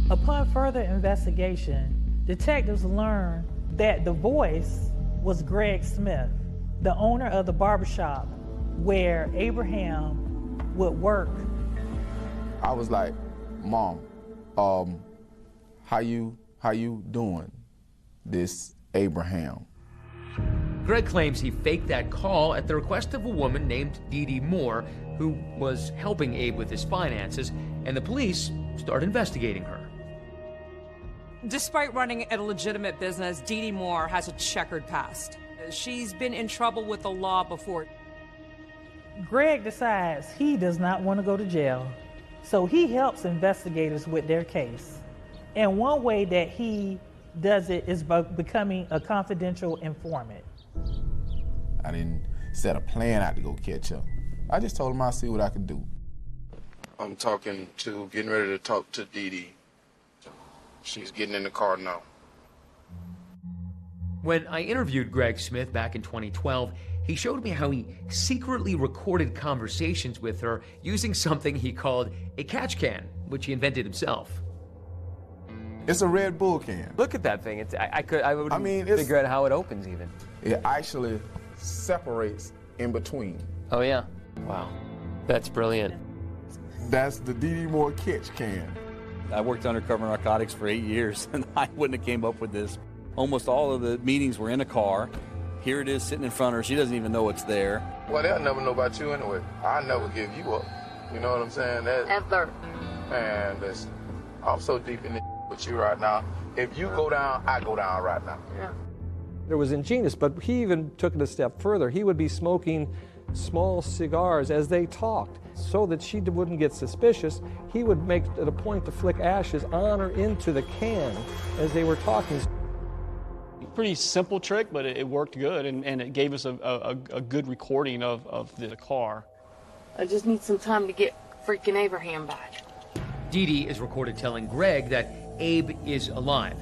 Upon further investigation, detectives learned that the voice was Greg Smith, the owner of the barbershop where Abraham would work. I was like, Mom, how you doing? This Abraham. Greg claims he faked that call at the request of a woman named Dee Dee Moore, who was helping Abe with his finances, and the police start investigating her. Despite running a legitimate business, Dee Dee Moore has a checkered past. She's been in trouble with the law before. Greg decides he does not want to go to jail, so he helps investigators with their case. And one way that he does it is by becoming a confidential informant. I didn't set a plan out to go catch her. I just told him I'll see what I could do. I'm getting ready to talk to Dee Dee. She's getting in the car now. When I interviewed Greg Smith back in 2012, he showed me how he secretly recorded conversations with her using something he called a catch can, which he invented himself. It's a Red Bull can. Look at that thing. I wouldn't figure out how it opens even. It actually separates in between. Oh yeah? Wow. That's brilliant. That's the Dee Dee Moore catch can. I worked undercover narcotics for 8 years, and I wouldn't have came up with this. Almost all of the meetings were in a car. Here it is sitting in front of her. She doesn't even know it's there. Well, they'll never know about you anyway. I'll never give you up. You know what I'm saying? Ever. Man, listen, I'm so deep in it with you right now. If you go down, I go down right now. Yeah. It was ingenious, but he even took it a step further. He would be smoking small cigars as they talked. So that she wouldn't get suspicious, he would make it a point to flick ashes on or into the can as they were talking. Pretty simple trick, but it worked good, and it gave us a good recording of the car. I just need some time to get freaking Abraham back. Dee Dee is recorded telling Greg that Abe is alive.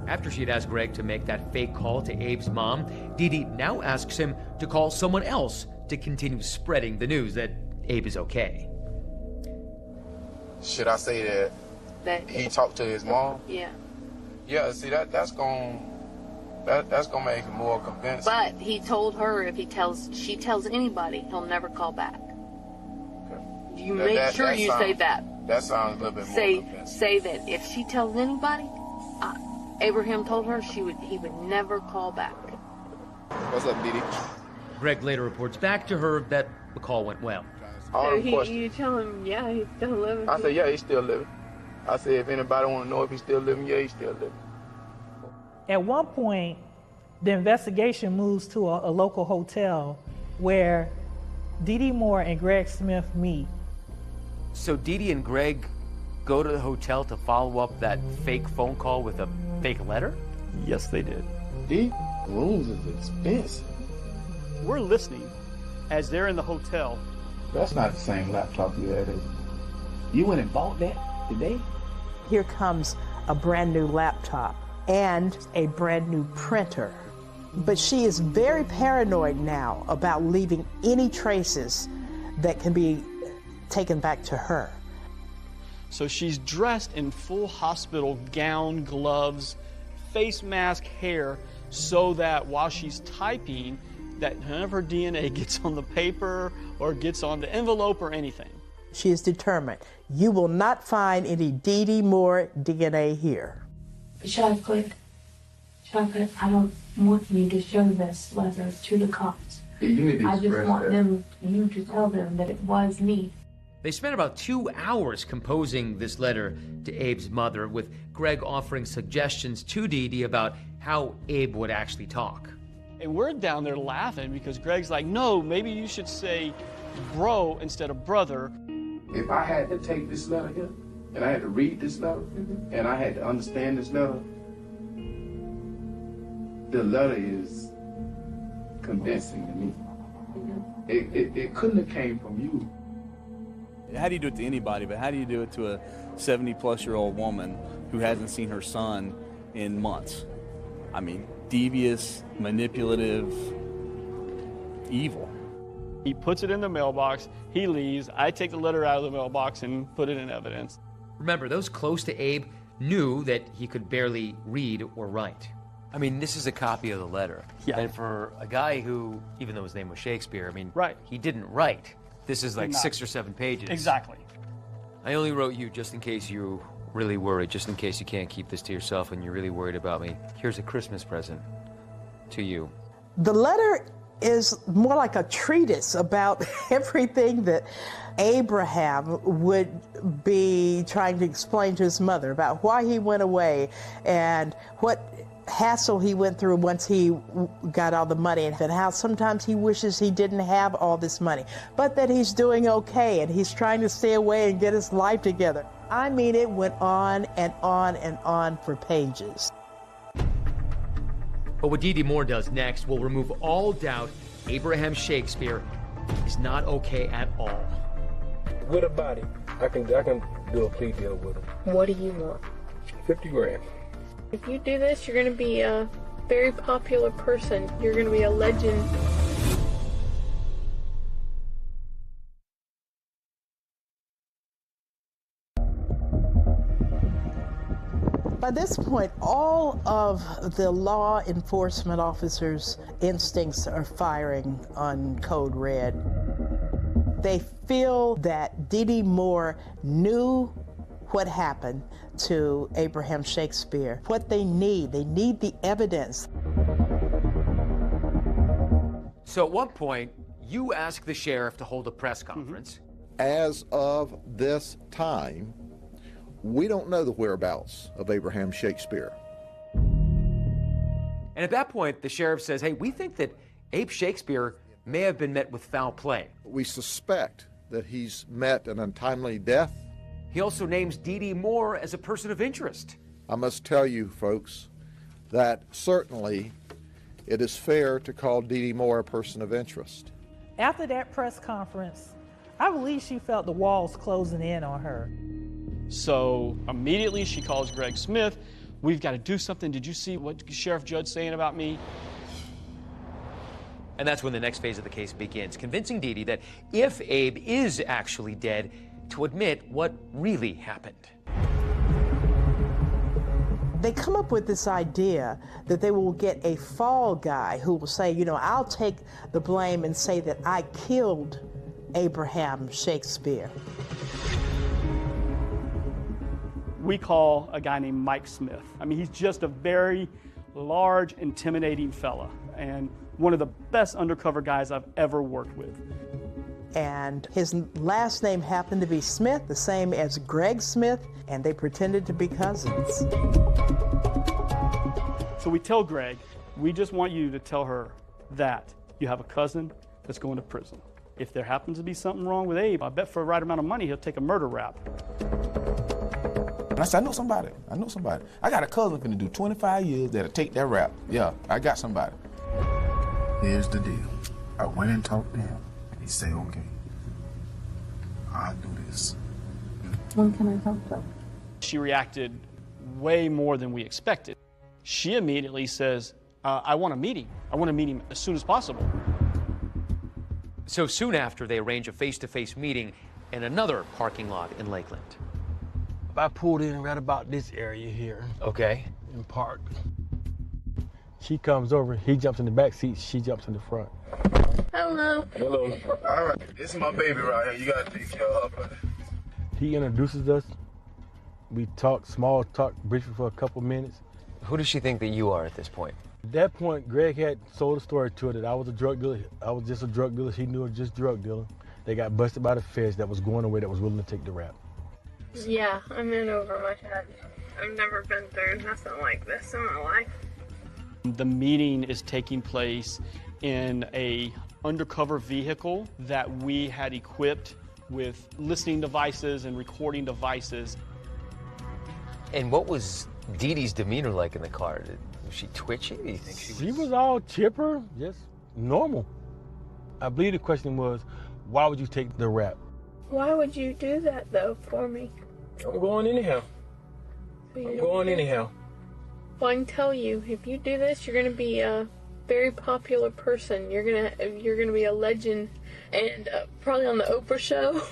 After she'd asked Greg to make that fake call to Abe's mom, Dee Dee now asks him to call someone else to continue spreading the news that Abe is okay. Should I say that he talked to his mom? Yeah. Yeah, see, that's gonna make it more convincing. But he told her if she tells anybody, he'll never call back. Okay. You make sure you say that. That sounds a little bit more convincing. Say that if she tells anybody, Abraham told her he would never call back. What's up, Dee Dee? Greg later reports back to her that the call went well. So you tell him, yeah, he's still living? I said, yeah, he's still living. I said, if anybody want to know if he's still living, yeah, he's still living. At one point, the investigation moves to a local hotel where Dee Dee Moore and Greg Smith meet. So Dee Dee and Greg go to the hotel to follow up that fake phone call with a fake letter? Yes, they did. These rooms is expensive. We're listening as they're in the hotel. That's not the same laptop you had, is it? You went and bought that today? Here comes a brand new laptop and a brand new printer. But she is very paranoid now about leaving any traces that can be taken back to her. So she's dressed in full hospital gown, gloves, face mask, hair, so that while she's typing, that none of her DNA gets on the paper or gets on the envelope or anything. She is determined. You will not find any Dee Dee Moore DNA here. Chocolate, I don't want you to show this letter to the cops. I just want you to tell them that it was me. They spent about 2 hours composing this letter to Abe's mother, with Greg offering suggestions to Dee Dee about how Abe would actually talk. And we're down there laughing because Greg's like, no, maybe you should say bro instead of brother. If I had to take this letter here, and I had to read this letter, and I had to understand this letter, the letter is convincing to me. It couldn't have came from you. How do you do it to anybody, but how do you do it to a 70-plus-year-old woman who hasn't seen her son in months? I mean, devious, manipulative, evil. He puts it in the mailbox, he leaves, I take the letter out of the mailbox and put it in evidence. Remember, those close to Abe knew that he could barely read or write. I mean, this is a copy of the letter. Yeah. And for a guy who, even though his name was Shakespeare, I mean, right. He didn't write. This is like 6 or 7 pages. Exactly. I only wrote you just in case you really worried, just in case you can't keep this to yourself and you're really worried about me. Here's a Christmas present to you. The letter is more like a treatise about everything that Abraham would be trying to explain to his mother about why he went away and what hassle he went through once he got all the money, and how sometimes he wishes he didn't have all this money, but that he's doing okay and he's trying to stay away and get his life together. I mean, it went on and on and on for pages. But what Dee Dee Moore does next will remove all doubt Abraham Shakespeare is not okay at all. With a body, I can do a plea deal with him. What do you want? 50 grand. If you do this, you're going to be a very popular person. You're going to be a legend. By this point, all of the law enforcement officers' instincts are firing on code red. They feel that Dee Dee Moore knew what happened to Abraham Shakespeare. What they need the evidence. So at one point, you ask the sheriff to hold a press conference. As of this time, we don't know the whereabouts of Abraham Shakespeare. And at that point, the sheriff says, hey, we think that Abe Shakespeare may have been met with foul play. We suspect that he's met an untimely death. He also names Dee Dee Moore as a person of interest. I must tell you, folks, that certainly it is fair to call Dee Dee Moore a person of interest. After that press conference, I believe she felt the walls closing in on her. So immediately she calls Greg Smith. We've got to do something. Did you see what Sheriff Judd's saying about me? And that's when the next phase of the case begins, convincing Dee Dee that if Abe is actually dead, to admit what really happened. They come up with this idea that they will get a fall guy who will say, you know, I'll take the blame and say that I killed Abraham Shakespeare. We call a guy named Mike Smith. I mean, he's just a very large, intimidating fella, and one of the best undercover guys I've ever worked with. And his last name happened to be Smith, the same as Greg Smith, and they pretended to be cousins. So we tell Greg, we just want you to tell her that you have a cousin that's going to prison. If there happens to be something wrong with Abe, I bet for the right amount of money, he'll take a murder rap. And I said, I know somebody. I got a cousin finna do 25 years that'll take that rap. Yeah, I got somebody. Here's the deal. I went and talked to him. He said, okay, I'll do this. When can I help them? She reacted way more than we expected. She immediately says, I want a meeting. I want to meet him as soon as possible. So soon after, they arrange a face-to-face meeting in another parking lot in Lakeland. I pulled in right about this area here. Okay. And parked. She comes over, he jumps in the back seat, she jumps in the front. Hello. Hello. All right, this is my baby right here. You got to take care of her. He introduces us. We talk, small talk, briefly for a couple minutes. Who does she think that you are at this point? At that point, Greg had sold a story to her that I was a drug dealer. I was just a drug dealer. He knew I was just drug dealer. They got busted by the feds that was going away, that was willing to take the rap. Yeah, I'm in over my head. I've never been through nothing like this in my life. The meeting is taking place in a undercover vehicle that we had equipped with listening devices and recording devices. And what was Dee Dee's demeanor like in the car? Was she twitchy? Do you think she was all chipper, just normal. I believe the question was, why would you take the rap? Why would you do that, though, for me? I'm going anyhow. I'm going anyhow. Well, I can tell you, if you do this, you're going to be a very popular person. You're gonna be a legend, and probably on the Oprah show.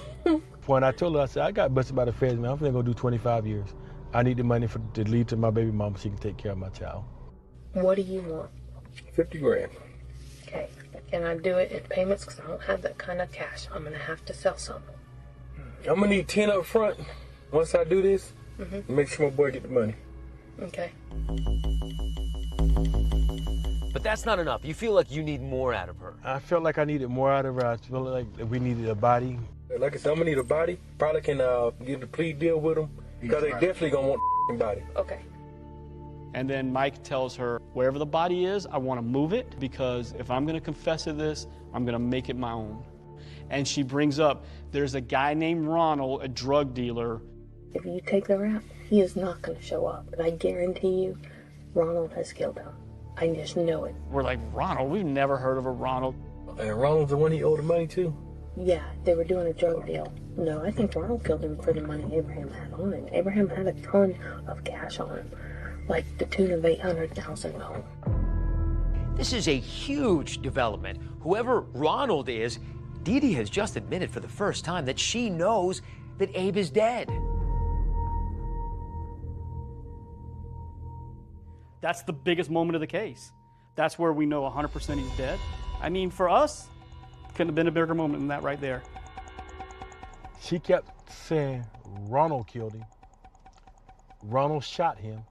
When I told her, I said, I got busted by the feds, man. I'm gonna go do 25 years. I need the money to leave to my baby mama so she can take care of my child. What do you want? 50 grand. Okay. Can I do it in payments? Because I don't have that kind of cash. I'm gonna have to sell some. I'm gonna need 10 up front. Once I do this, make sure my boy get the money. Okay. But that's not enough. You feel like you need more out of her. I felt like I needed more out of her. I felt like we needed a body. Like I said, I'm gonna need a body. Probably can get a plea deal with them, because they definitely gonna want a body. Okay. And then Mike tells her, wherever the body is, I want to move it, because if I'm going to confess to this, I'm going to make it my own. And she brings up, there's a guy named Ronald, a drug dealer. If you take the rap, he is not going to show up. And I guarantee you, Ronald has killed him. I just know it. We're like, Ronald? We've never heard of a Ronald. And Ronald's the one he owed the money to? Yeah, they were doing a drug deal. No, I think Ronald killed him for the money Abraham had on him. Abraham had a ton of cash on him, like the tune of $800,000. This is a huge development. Whoever Ronald is, Dee Dee has just admitted for the first time that she knows that Abe is dead. That's the biggest moment of the case. That's where we know 100% he's dead. I mean, for us, couldn't have been a bigger moment than that right there. She kept saying, Ronald killed him. Ronald shot him.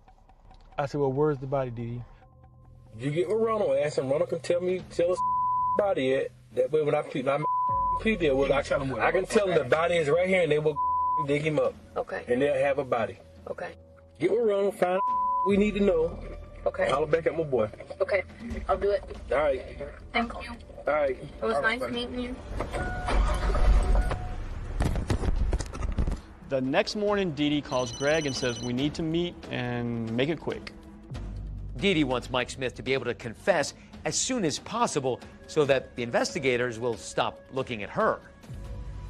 I said, well, where's the body, Dee Dee? You get with Ronald, ask him, Ronald can tell us body at. That way when I plea deal with, I can tell them the body is right here and they will dig him up. Okay. And they'll have a body. Okay. Get with Ronald, find we need to know. Okay. Holler back at my boy. Okay, I'll do it. All right. Thank you. All right. It was nice meeting you. The next morning, Dee Dee calls Greg and says, we need to meet and make it quick. Dee Dee wants Mike Smith to be able to confess as soon as possible so that the investigators will stop looking at her.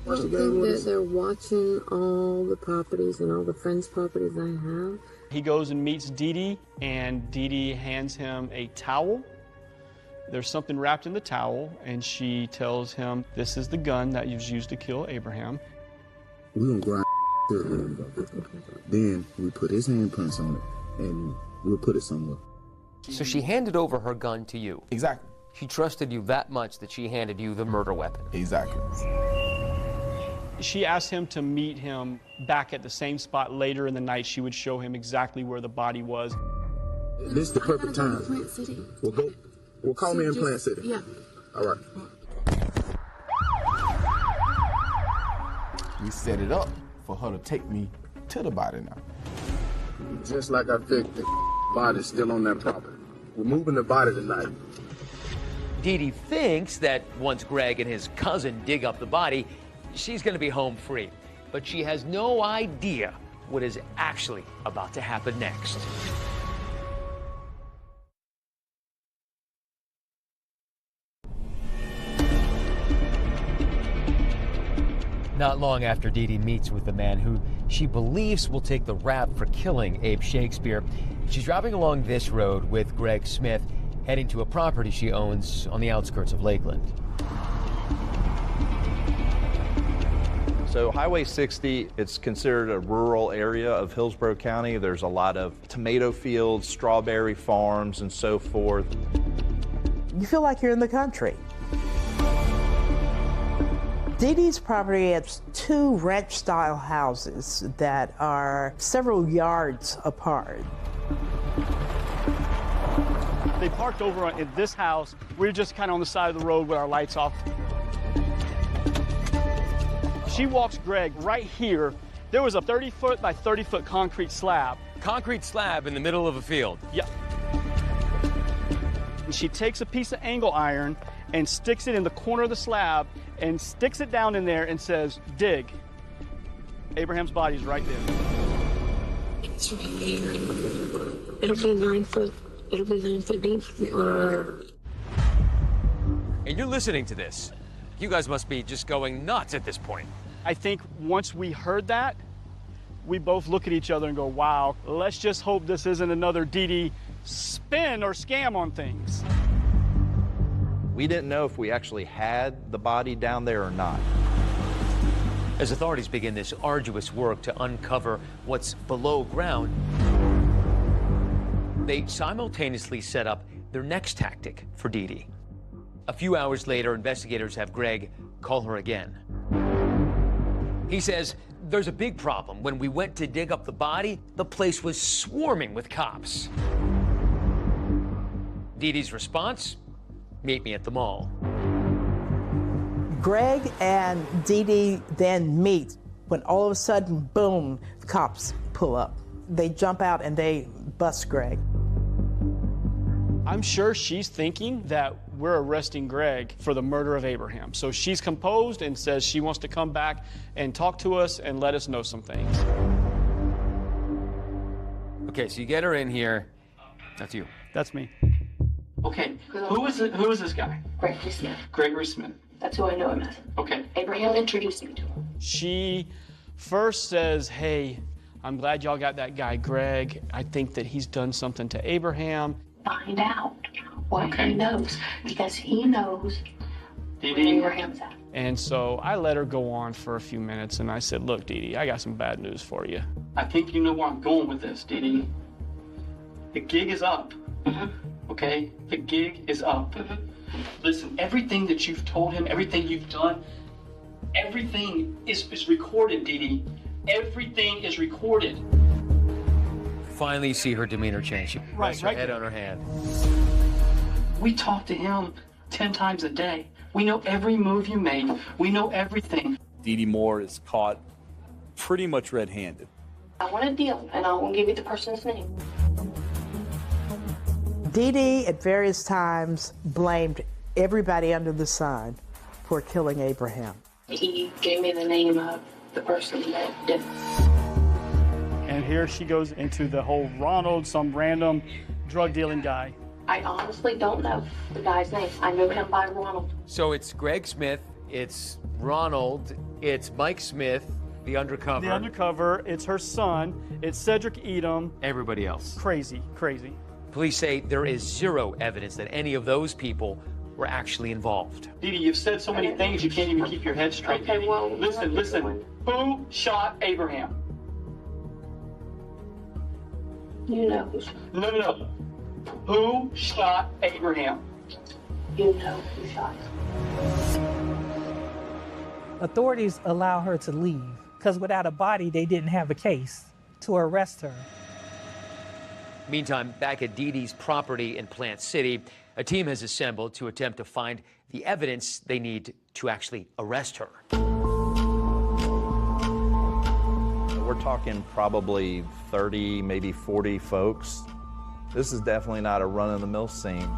I think that they're watching all the properties and all the friends' properties I have. He goes and meets Dee Dee, and Dee Dee hands him a towel. There's something wrapped in the towel, and she tells him, this is the gun that was used to kill Abraham. We're gonna grind then we put his handprints on it, and we'll put it somewhere. So she handed over her gun to you. Exactly. She trusted you that much that she handed you the murder weapon. Exactly. She asked him to meet him back at the same spot later in the night. She would show him exactly where the body was. This is the perfect time. Plant City. We'll call me in Plant City. Yeah. All right. We set it up for her to take me to the body now. Just like I figured, the body's still on that property. We're moving the body tonight. Dee Dee thinks that once Greg and his cousin dig up the body, she's going to be home free. But she has no idea what is actually about to happen next. Not long after Dee Dee meets with the man who she believes will take the rap for killing Abe Shakespeare. She's driving along this road with Greg Smith, heading to a property she owns on the outskirts of Lakeland. So Highway 60, it's considered a rural area of Hillsborough County. There's a lot of tomato fields, strawberry farms, and so forth. You feel like you're in the country. Dee Dee's property has 2 ranch-style houses that are several yards apart. They parked over in this house. We're just kind of on the side of the road with our lights off. She walks Greg right here. There was a 30-foot by 30-foot concrete slab. Concrete slab in the middle of a field. Yep. And she takes a piece of angle iron and sticks it in the corner of the slab and sticks it down in there and says, dig. Abraham's body's right there. It's right here. It'll be 9 foot. It'll be 9 foot deep. And you're listening to this. You guys must be just going nuts at this point. I think once we heard that, we both look at each other and go, wow, let's just hope this isn't another Dee Dee spin or scam on things. We didn't know if we actually had the body down there or not. As authorities begin this arduous work to uncover what's below ground, they simultaneously set up their next tactic for Dee Dee. A few hours later, investigators have Greg call her again. He says, there's a big problem. When we went to dig up the body, the place was swarming with cops. Dee Dee's response? Meet me at the mall. Greg and Dee Dee then meet when all of a sudden, boom, the cops pull up. They jump out and they bust Greg. I'm sure she's thinking that we're arresting Greg for the murder of Abraham. So she's composed and says she wants to come back and talk to us and let us know some things. Okay, so you get her in here. That's you. That's me. Okay, who is this guy? Gregory Smith. Gregory Smith. That's who I know him as. Okay. Abraham introduced me to him. She first says, hey, I'm glad y'all got that guy, Greg. I think that he's done something to Abraham. Find out what he knows, because he knows where Abraham's at. And so I let her go on for a few minutes, and I said, look, Dee Dee, I got some bad news for you. I think you know where I'm going with this, Dee Dee. The gig is up. Okay? The gig is up. Listen, everything that you've told him, everything you've done, everything is recorded, Dee Dee. Everything is recorded. Finally see her demeanor change. She rests her head on her hand. We talk to him 10 times a day. We know every move you make. We know everything. Dee Dee Moore is caught pretty much red-handed. I want a deal, and I won't give you the person's name. Dee Dee at various times blamed everybody under the sun for killing Abraham. He gave me the name of the person that did it. And here she goes into the whole Ronald, some random drug dealing guy. I honestly don't know the guy's name. I know him by Ronald. So it's Greg Smith, it's Ronald, it's Mike Smith, the undercover. The undercover, it's her son, it's Cedric Edom. Everybody else. Crazy, crazy. Police say there is zero evidence that any of those people were actually involved. Dee Dee, you've said so many things you can't even keep your head straight. Okay, well, listen. Who shot Abraham? You know who. No. Who shot Abraham? You know who shot him. Authorities allow her to leave because without a body, they didn't have a case to arrest her. Meantime, back at Dee Dee's property in Plant City, a team has assembled to attempt to find the evidence they need to actually arrest her. We're talking probably 30, maybe 40 folks. This is definitely not a run-of-the-mill scene.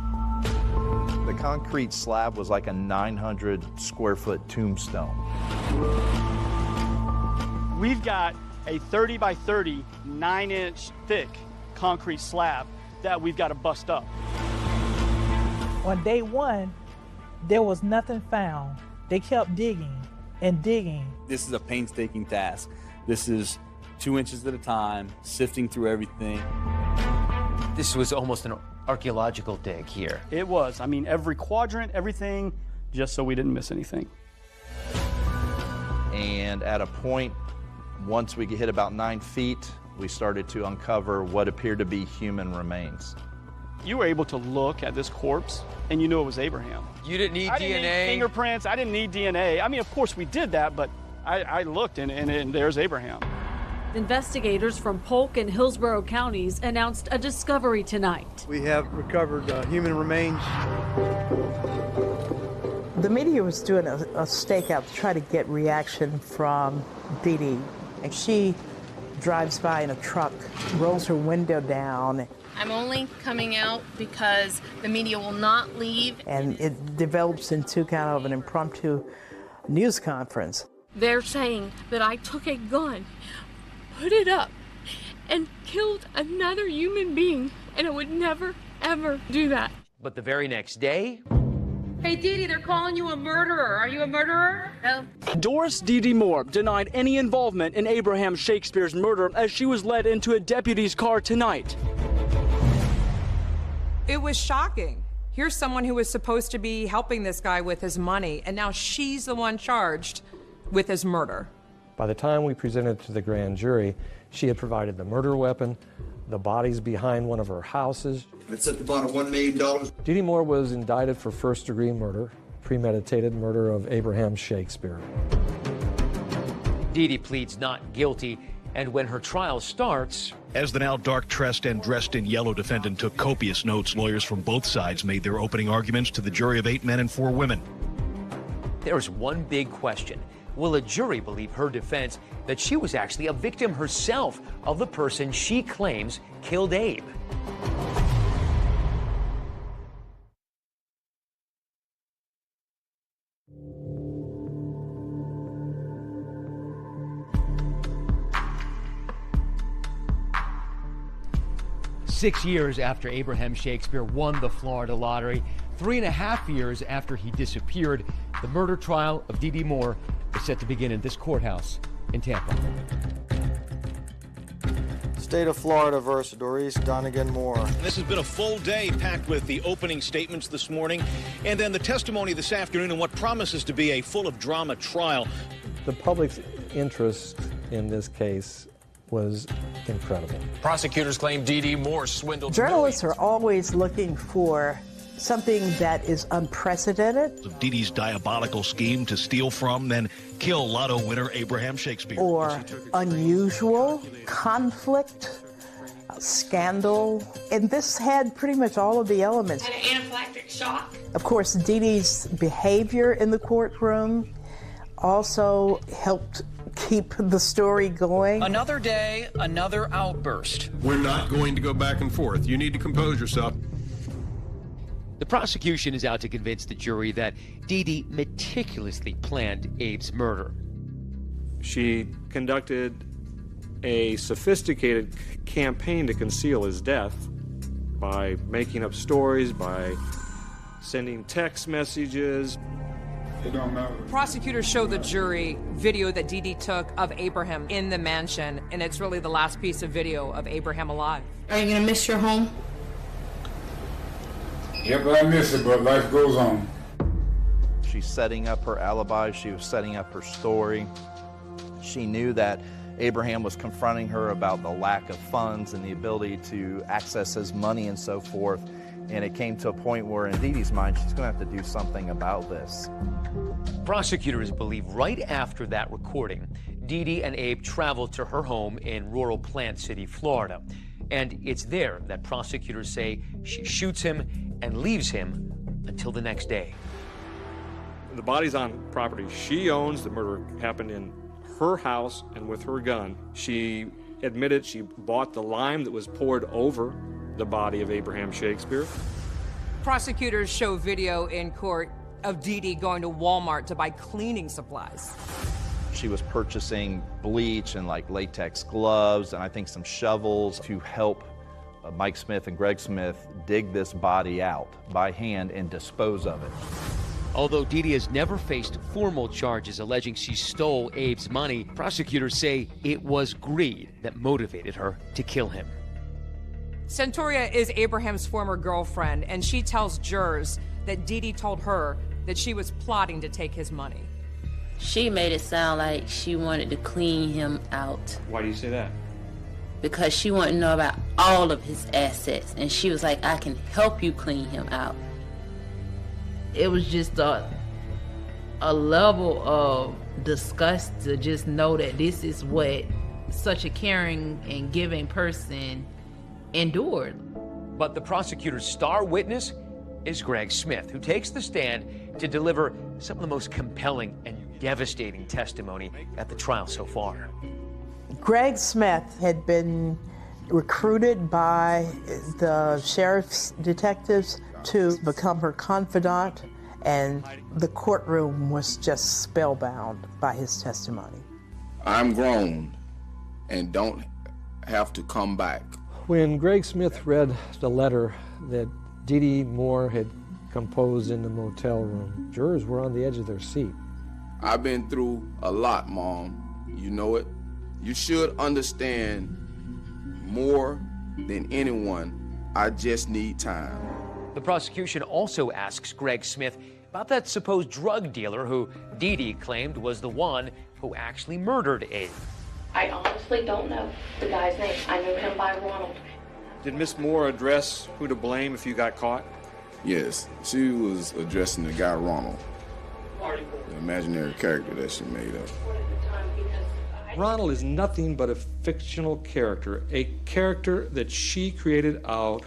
The concrete slab was like a 900 square foot tombstone. We've got a 30 by 30, 9-inch thick concrete slab that we've got to bust up. On day one, there was nothing found. They kept digging and digging. This is a painstaking task. This is 2 inches at a time, sifting through everything. This was almost an archaeological dig here. It was. I mean, every quadrant, everything, just so we didn't miss anything. And at a point, once we hit about 9 feet, we started to uncover what appeared to be human remains. You were able to look at this corpse, and you knew it was Abraham. You didn't need I DNA? didn't need fingerprints. I didn't need DNA. I mean, of course we did that, but I looked, and there's Abraham. Investigators from Polk and Hillsborough counties announced a discovery tonight. We have recovered human remains. The media was doing a stakeout to try to get reaction from Dee Dee. And she drives by in a truck, rolls her window down. I'm only coming out because the media will not leave. And it develops into kind of an impromptu news conference. They're saying that I took a gun, put it up, and killed another human being, and I would never, ever do that. But the very next day... Hey, Dee Dee, they're calling you a murderer. Are you a murderer? No. Doris Dee Dee Moore denied any involvement in Abraham Shakespeare's murder as she was led into a deputy's car tonight. It was shocking. Here's someone who was supposed to be helping this guy with his money, and now she's the one charged with his murder. By the time we presented to the grand jury, she had provided the murder weapon, the bodies behind one of her houses. It's at the bottom, $1 million. Dee Dee Moore was indicted for first-degree murder, premeditated murder of Abraham Shakespeare. Dee Dee pleads not guilty, and when her trial starts... As the now dark-dressed and dressed in yellow defendant took copious notes, lawyers from both sides made their opening arguments to the jury of 8 men and 4 women. There's one big question. Will a jury believe her defense that she was actually a victim herself of the person she claims killed Abe? Six years after Abraham Shakespeare won the Florida lottery, 3.5 years after he disappeared, the murder trial of Dee Dee Moore is set to begin in this courthouse in Tampa. State of Florida versus Doris Donegan Moore. This has been a full day packed with the opening statements this morning and then the testimony this afternoon in what promises to be a full of drama trial. The public's interest in this case was incredible. Prosecutors claim Dee Dee Moore swindled. Journalists are always looking for something that is unprecedented. Dee Dee's diabolical scheme to steal from, then kill lotto winner Abraham Shakespeare. Or unusual, conflict, scandal. And this had pretty much all of the elements. An anaphylactic shock. Of course, Dee Dee's behavior in the courtroom also helped keep the story going. Another day, another outburst. We're not going to go back and forth. You need to compose yourself. The prosecution is out to convince the jury that Dee Dee meticulously planned Abe's murder. She conducted a sophisticated campaign to conceal his death by making up stories, by sending text messages. It don't matter. Prosecutors show the jury video that Dee Dee took of Abraham in the mansion, and it's really the last piece of video of Abraham alive. Are you gonna miss your home? Yep, I miss it, but life goes on. She's setting up her alibi. She was setting up her story. She knew that Abraham was confronting her about the lack of funds and the ability to access his money and so forth. And it came to a point where in Dee Dee's mind, she's going to have to do something about this. Prosecutors believe right after that recording, Dee Dee and Abe traveled to her home in rural Plant City, Florida. And it's there that prosecutors say she shoots him and leaves him until the next day. The body's on property she owns. The murder happened in her house and with her gun. She admitted she bought the lime that was poured over the body of Abraham Shakespeare. Prosecutors show video in court of Dee Dee going to Walmart to buy cleaning supplies. She was purchasing bleach and like latex gloves and I think some shovels to help Mike Smith and Greg Smith dig this body out by hand and dispose of it. Although Dee Dee has never faced formal charges alleging she stole Abe's money, prosecutors say it was greed that motivated her to kill him. Centuria is Abraham's former girlfriend, and she tells jurors that Dee Dee told her that she was plotting to take his money. She made it sound like she wanted to clean him out. Why do you say that? Because she wanted to know about all of his assets, and she was like, I can help you clean him out. It was just a level of disgust to just know that this is what such a caring and giving person endured. But the prosecutor's star witness is Greg Smith, who takes the stand to deliver some of the most compelling and devastating testimony at the trial so far. Greg Smith had been recruited by the sheriff's detectives to become her confidant, and the courtroom was just spellbound by his testimony. I'm grown and don't have to come back. When Greg Smith read the letter that Dee Dee Moore had composed in the motel room, jurors were on the edge of their seat. I've been through a lot, Mom. You know it. You should understand more than anyone. I just need time. The prosecution also asks Greg Smith about that supposed drug dealer who Dee Dee claimed was the one who actually murdered Abe. I honestly don't know the guy's name. I know him by Ronald. Did Miss Moore address who to blame if you got caught? Yes, she was addressing the guy Ronald, the imaginary character that she made up. Ronald is nothing but a fictional character, a character that she created out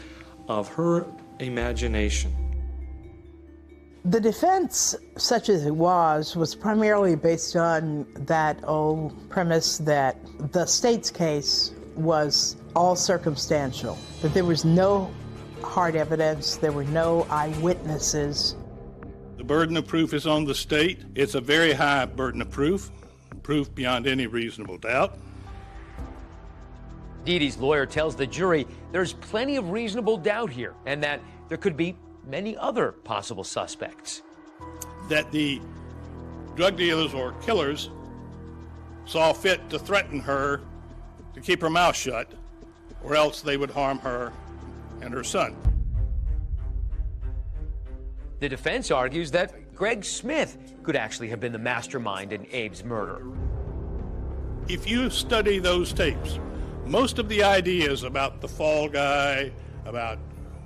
of her imagination. The defense, such as it was primarily based on that old premise that the state's case was all circumstantial, that there was no hard evidence, there were no eyewitnesses. The burden of proof is on the state. It's a very high burden of proof beyond any reasonable doubt. Dee Dee's lawyer tells the jury there's plenty of reasonable doubt here and that there could be many other possible suspects. That the drug dealers or killers saw fit to threaten her to keep her mouth shut, or else they would harm her and her son. The defense argues that Greg Smith could actually have been the mastermind in Abe's murder. If you study those tapes, most of the ideas about the fall guy, about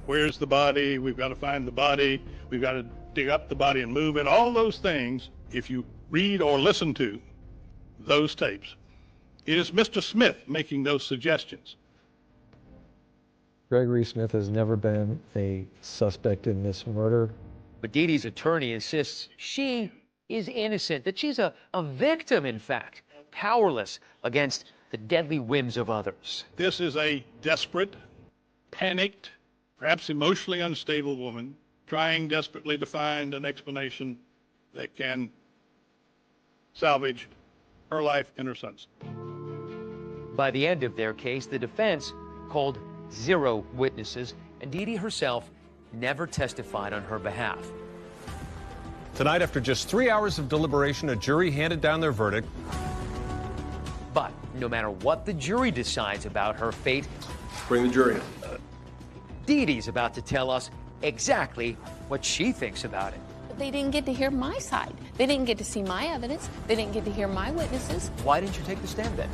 where's the body, we've got to find the body, we've got to dig up the body and move it, all those things, if you read or listen to those tapes, it is Mr. Smith making those suggestions. Gregory Smith has never been a suspect in this murder. But Dee Dee's attorney insists she is innocent, that she's a victim, in fact, powerless against the deadly whims of others. This is a desperate, panicked, perhaps emotionally unstable woman trying desperately to find an explanation that can salvage her life and her son's. By the end of their case, the defense called 0 witnesses, and Dee Dee herself never testified on her behalf. Tonight, after just 3 hours of deliberation, a jury handed down their verdict. But no matter what the jury decides about her fate, Bring the jury in. Dee Dee's about to tell us exactly what she thinks about it. They didn't get to hear my side. They didn't get to see my evidence. They didn't get to hear my witnesses. Why didn't you take the stand then?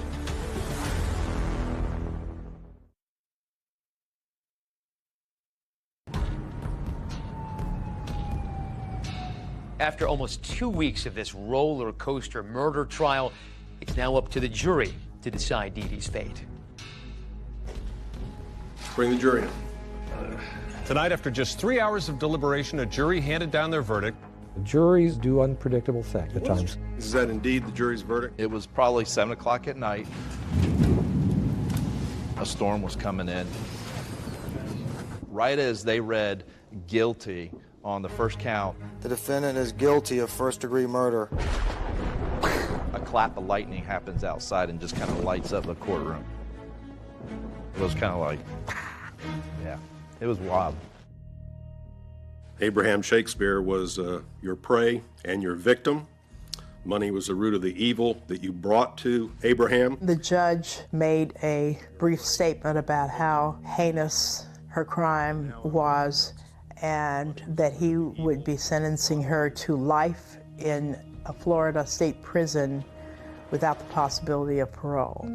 After almost 2 weeks of this roller coaster murder trial, it's now up to the jury to decide Dee Dee's fate. Bring the jury in. Tonight, after just 3 hours of deliberation, a jury handed down their verdict. Juries do unpredictable things at times. Is that indeed the jury's verdict? It was probably 7 o'clock at night. A storm was coming in. Right as they read guilty on the first count, The defendant is guilty of first-degree murder. a clap of lightning happens outside and just kind of lights up the courtroom. It was kind of like, yeah, it was wild. Abraham Shakespeare was your prey and your victim. Money was the root of the evil that you brought to Abraham. The judge made a brief statement about how heinous her crime was and that he would be sentencing her to life in a Florida state prison without the possibility of parole.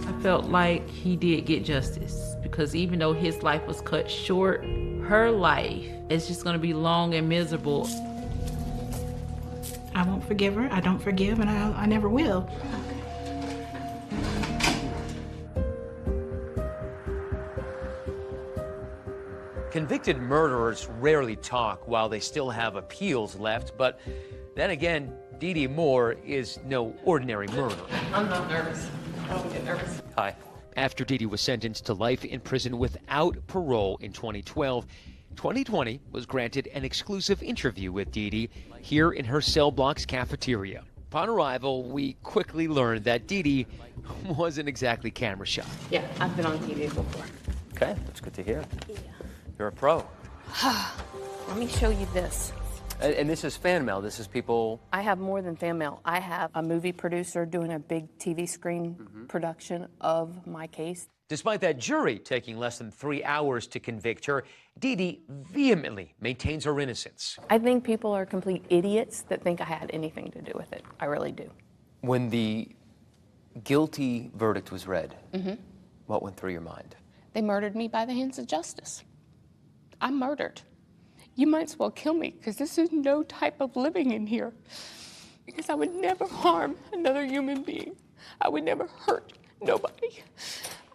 I felt like he did get justice because even though his life was cut short, her life is just going to be long and miserable. I won't forgive her. I don't forgive, and I never will. Convicted murderers rarely talk while they still have appeals left, but then again, Dee Dee Moore is no ordinary murderer. I'm not nervous. I don't get nervous. Hi. After Dee Dee was sentenced to life in prison without parole in 2012, 2020 was granted an exclusive interview with Dee Dee here in her cell block's cafeteria. Upon arrival, we quickly learned that Dee Dee wasn't exactly camera shy. Yeah, I've been on TV before. Okay, that's good to hear. Yeah. You're a pro. Let me show you this. And this is fan mail. This is people... I have more than fan mail. I have a movie producer doing a big TV screen production of my case. Despite that jury taking less than 3 hours to convict her, Dee Dee vehemently maintains her innocence. I think people are complete idiots that think I had anything to do with it. I really do. When the guilty verdict was read, what went through your mind? They murdered me by the hands of justice. I'm murdered. You might as well kill me, because this is no type of living in here. Because I would never harm another human being. I would never hurt nobody.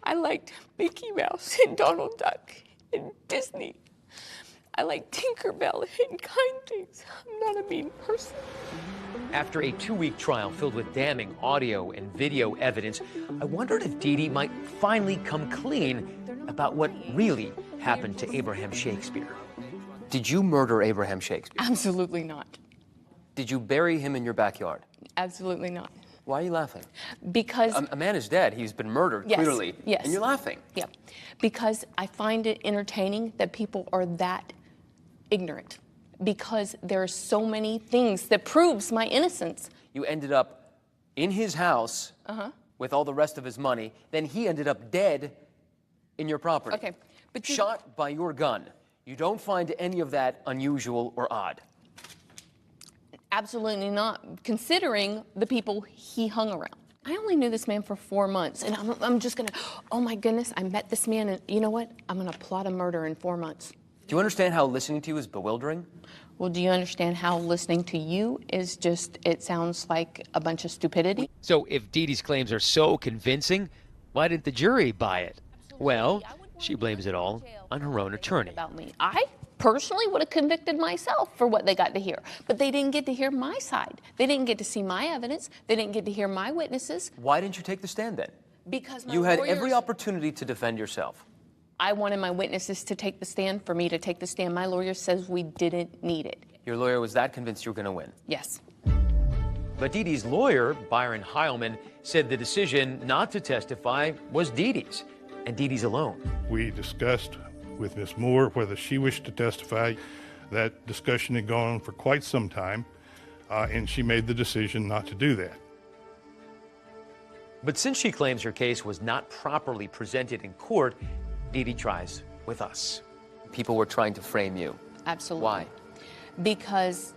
I liked Mickey Mouse and Donald Duck and Disney. I like Tinkerbell and kind things. I'm not a mean person. After a 2-week trial filled with damning audio and video evidence, I wondered if Dee Dee might finally come clean about what really happened to Abraham Shakespeare. Did you murder Abraham Shakespeare? Absolutely not. Did you bury him in your backyard? Absolutely not. Why are you laughing? Because... A man is dead. He's been murdered, yes, clearly. Yes. And you're laughing. Yeah. Because I find it entertaining that people are that ignorant. Because there are so many things that proves my innocence. You ended up in his house with all the rest of his money. Then he ended up dead in your property. Okay. But shot by your gun. You don't find any of that unusual or odd? Absolutely not, considering the people he hung around. I only knew this man for 4 months, and I'm just gonna, oh my goodness, I met this man, and you know what? I'm gonna plot a murder in 4 months. Do you understand how listening to you is bewildering? Well, do you understand how listening to you is just, it sounds like a bunch of stupidity? So if Dee Dee's claims are so convincing, why didn't the jury buy it? Well, she blames it all on her own attorney. About me. I personally would have convicted myself for what they got to hear, but they didn't get to hear my side. They didn't get to see my evidence. They didn't get to hear my witnesses. Why didn't you take the stand then? Because my you had lawyers, every opportunity to defend yourself. I wanted my witnesses to take the stand, for me to take the stand. My lawyer says we didn't need it. Your lawyer was that convinced you were going to win? Yes. But Dee Dee's lawyer, Byron Heilman, said the decision not to testify was Dee Dee's, and Dee Dee's alone. We discussed with Ms. Moore whether she wished to testify. That discussion had gone on for quite some time, and she made the decision not to do that. But since she claims her case was not properly presented in court, Dee Dee tries with us. People were trying to frame you. Absolutely. Why? Because,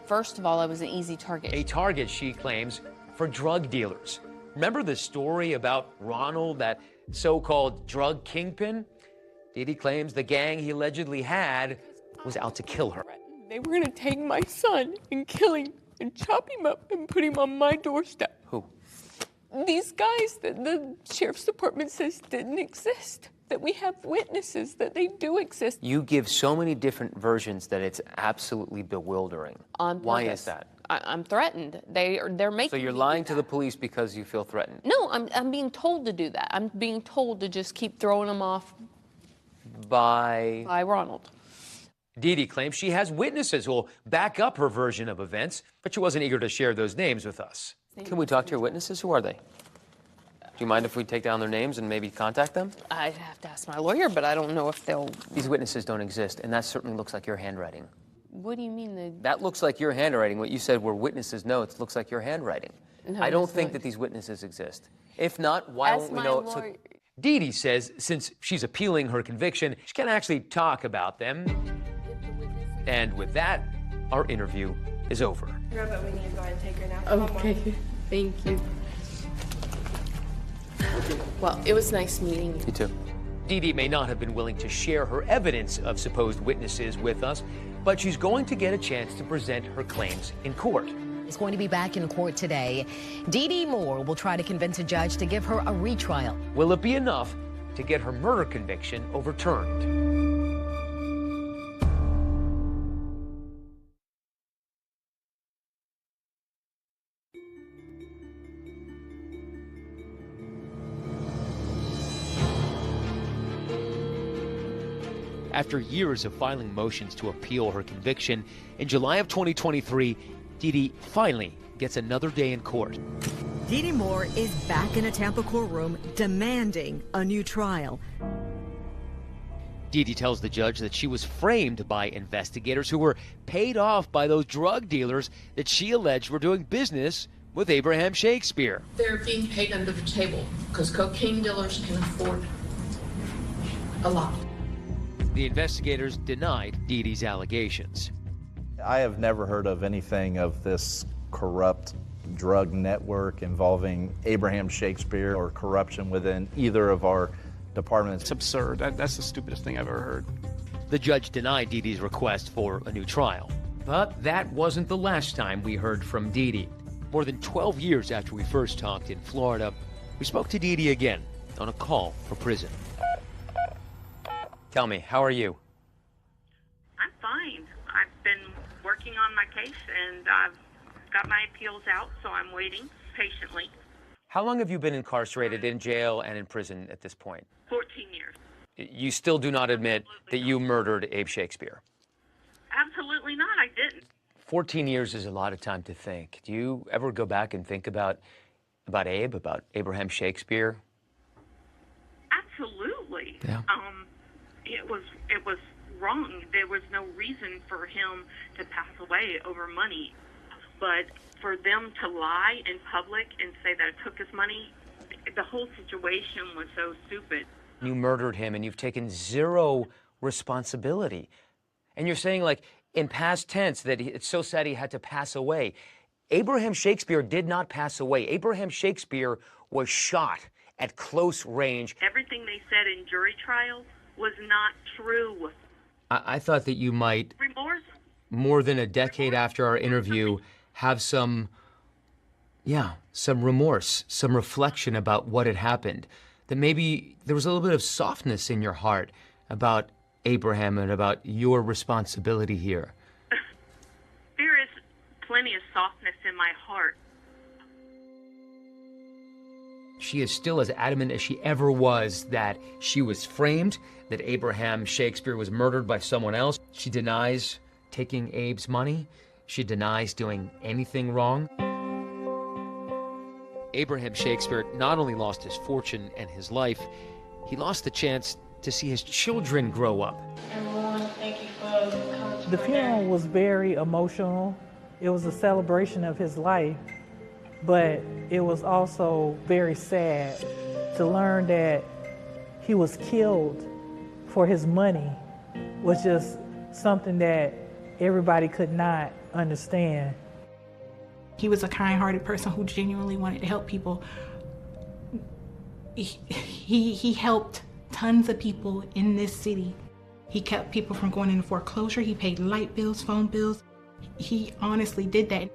first of all, I was an easy target. A target, she claims, for drug dealers. Remember the story about Ronald, that so-called drug kingpin? Dee Dee claims the gang he allegedly had was out to kill her. They were going to take my son and kill him and chop him up and put him on my doorstep. Who? These guys that the sheriff's department says didn't exist. That we have witnesses that they do exist. You give so many different versions that it's absolutely bewildering. On purpose. Why is that? I'm threatened. They're making. So you're lying to the police because you feel threatened? No, I'm being told to do that. I'm being told to just keep throwing them off. By Ronald. Dee Dee claims she has witnesses who will back up her version of events, but she wasn't eager to share those names with us. Can we talk to your witnesses? Who are they? Do you mind if we take down their names and maybe contact them? I'd have to ask my lawyer, but I don't know if they'll... These witnesses don't exist, and that certainly looks like your handwriting. What do you mean? That looks like your handwriting. What you said were witnesses' notes looks like your handwriting. No, I don't it's think not. that these witnesses exist. If not, why Ask won't we my know? lawyer. Dee Dee says since she's appealing her conviction, she can't actually talk about them. And with that, our interview is over. But we need to go ahead and take her now. Okay, thank you. Well, it was nice meeting you. You too. Dee Dee may not have been willing to share her evidence of supposed witnesses with us, but she's going to get a chance to present her claims in court. Is going to be back in court today. Dee Dee Moore will try to convince a judge to give her a retrial. Will it be enough to get her murder conviction overturned? After years of filing motions to appeal her conviction, in July of 2023, Dee Dee finally gets another day in court. Dee Dee Moore is back in a Tampa courtroom demanding a new trial. Dee Dee tells the judge that she was framed by investigators who were paid off by those drug dealers that she alleged were doing business with Abraham Shakespeare. They're being paid under the table because cocaine dealers can afford a lot. The investigators denied Dee Dee's allegations. I have never heard of anything of this corrupt drug network involving Abraham Shakespeare or corruption within either of our departments. It's absurd. That's the stupidest thing I've ever heard. The judge denied Dee Dee's request for a new trial. But that wasn't the last time we heard from Dee Dee. More than 12 years after we first talked in Florida, we spoke to Dee Dee again on a call for prison. Tell me, how are you? I'm fine. I've been working on my case, and I've got my appeals out, so I'm waiting patiently. How long have you been incarcerated in jail and in prison at this point? 14 years. You still do not admit that you murdered Abe Shakespeare? Absolutely not. I didn't. 14 years is a lot of time to think. Do you ever go back and think about Abe, about Abraham Shakespeare? Absolutely. Yeah. It was wrong. There was no reason for him to pass away over money. But for them to lie in public and say that it took his money, the whole situation was so stupid. You murdered him and you've taken zero responsibility. And you're saying, like, in past tense, that it's so sad he had to pass away. Abraham Shakespeare did not pass away. Abraham Shakespeare was shot at close range. Everything they said in jury trials was not true. I thought that you might, Remorse? more than a decade after our interview, have some remorse, some reflection about what had happened. That maybe there was a little bit of softness in your heart about Abraham and about your responsibility here. There is plenty of softness in my heart. She is still as adamant as she ever was that she was framed, that Abraham Shakespeare was murdered by someone else. She denies taking Abe's money. She denies doing anything wrong. Abraham Shakespeare not only lost his fortune and his life, he lost the chance to see his children grow up. Everyone, thank you for coming. The funeral was very emotional. It was a celebration of his life, but it was also very sad to learn that he was killed for his money. Was just something that everybody could not understand. He was a kind-hearted person who genuinely wanted to help people. He helped tons of people in this city. He kept people from going into foreclosure. He paid light bills, phone bills. He honestly did that.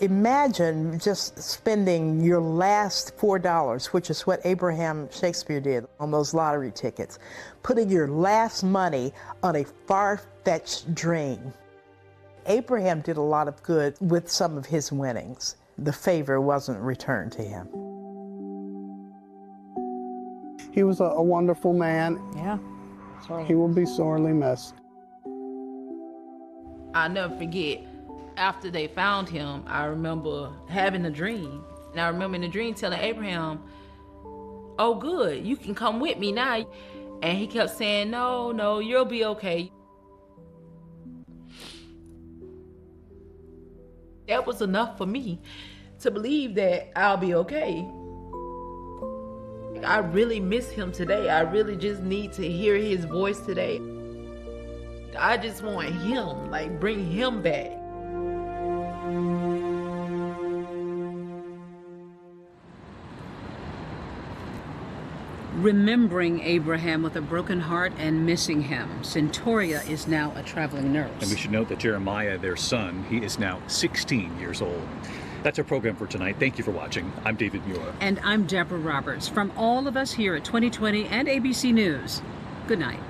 Imagine just spending your last $4, which is what Abraham Shakespeare did on those lottery tickets, putting your last money on a far-fetched dream. Abraham did a lot of good with some of his winnings. The favor wasn't returned to him. He was a wonderful man. Yeah. He will be sorely missed. I'll never forget, after they found him, I remember having a dream And I remember in the dream telling Abraham, oh good, you can come with me now. And he kept saying, no, you'll be okay. That was enough for me to believe that I'll be okay. I really miss him today. I really just need to hear his voice today. I just want him, like, bring him back. Remembering Abraham with a broken heart and missing him, Centauria is now a traveling nurse. And we should note that Jeremiah, their son, he is now 16 years old. That's our program for tonight. Thank you for watching. I'm David Muir. And I'm Deborah Roberts. From all of us here at 2020 and ABC News, good night.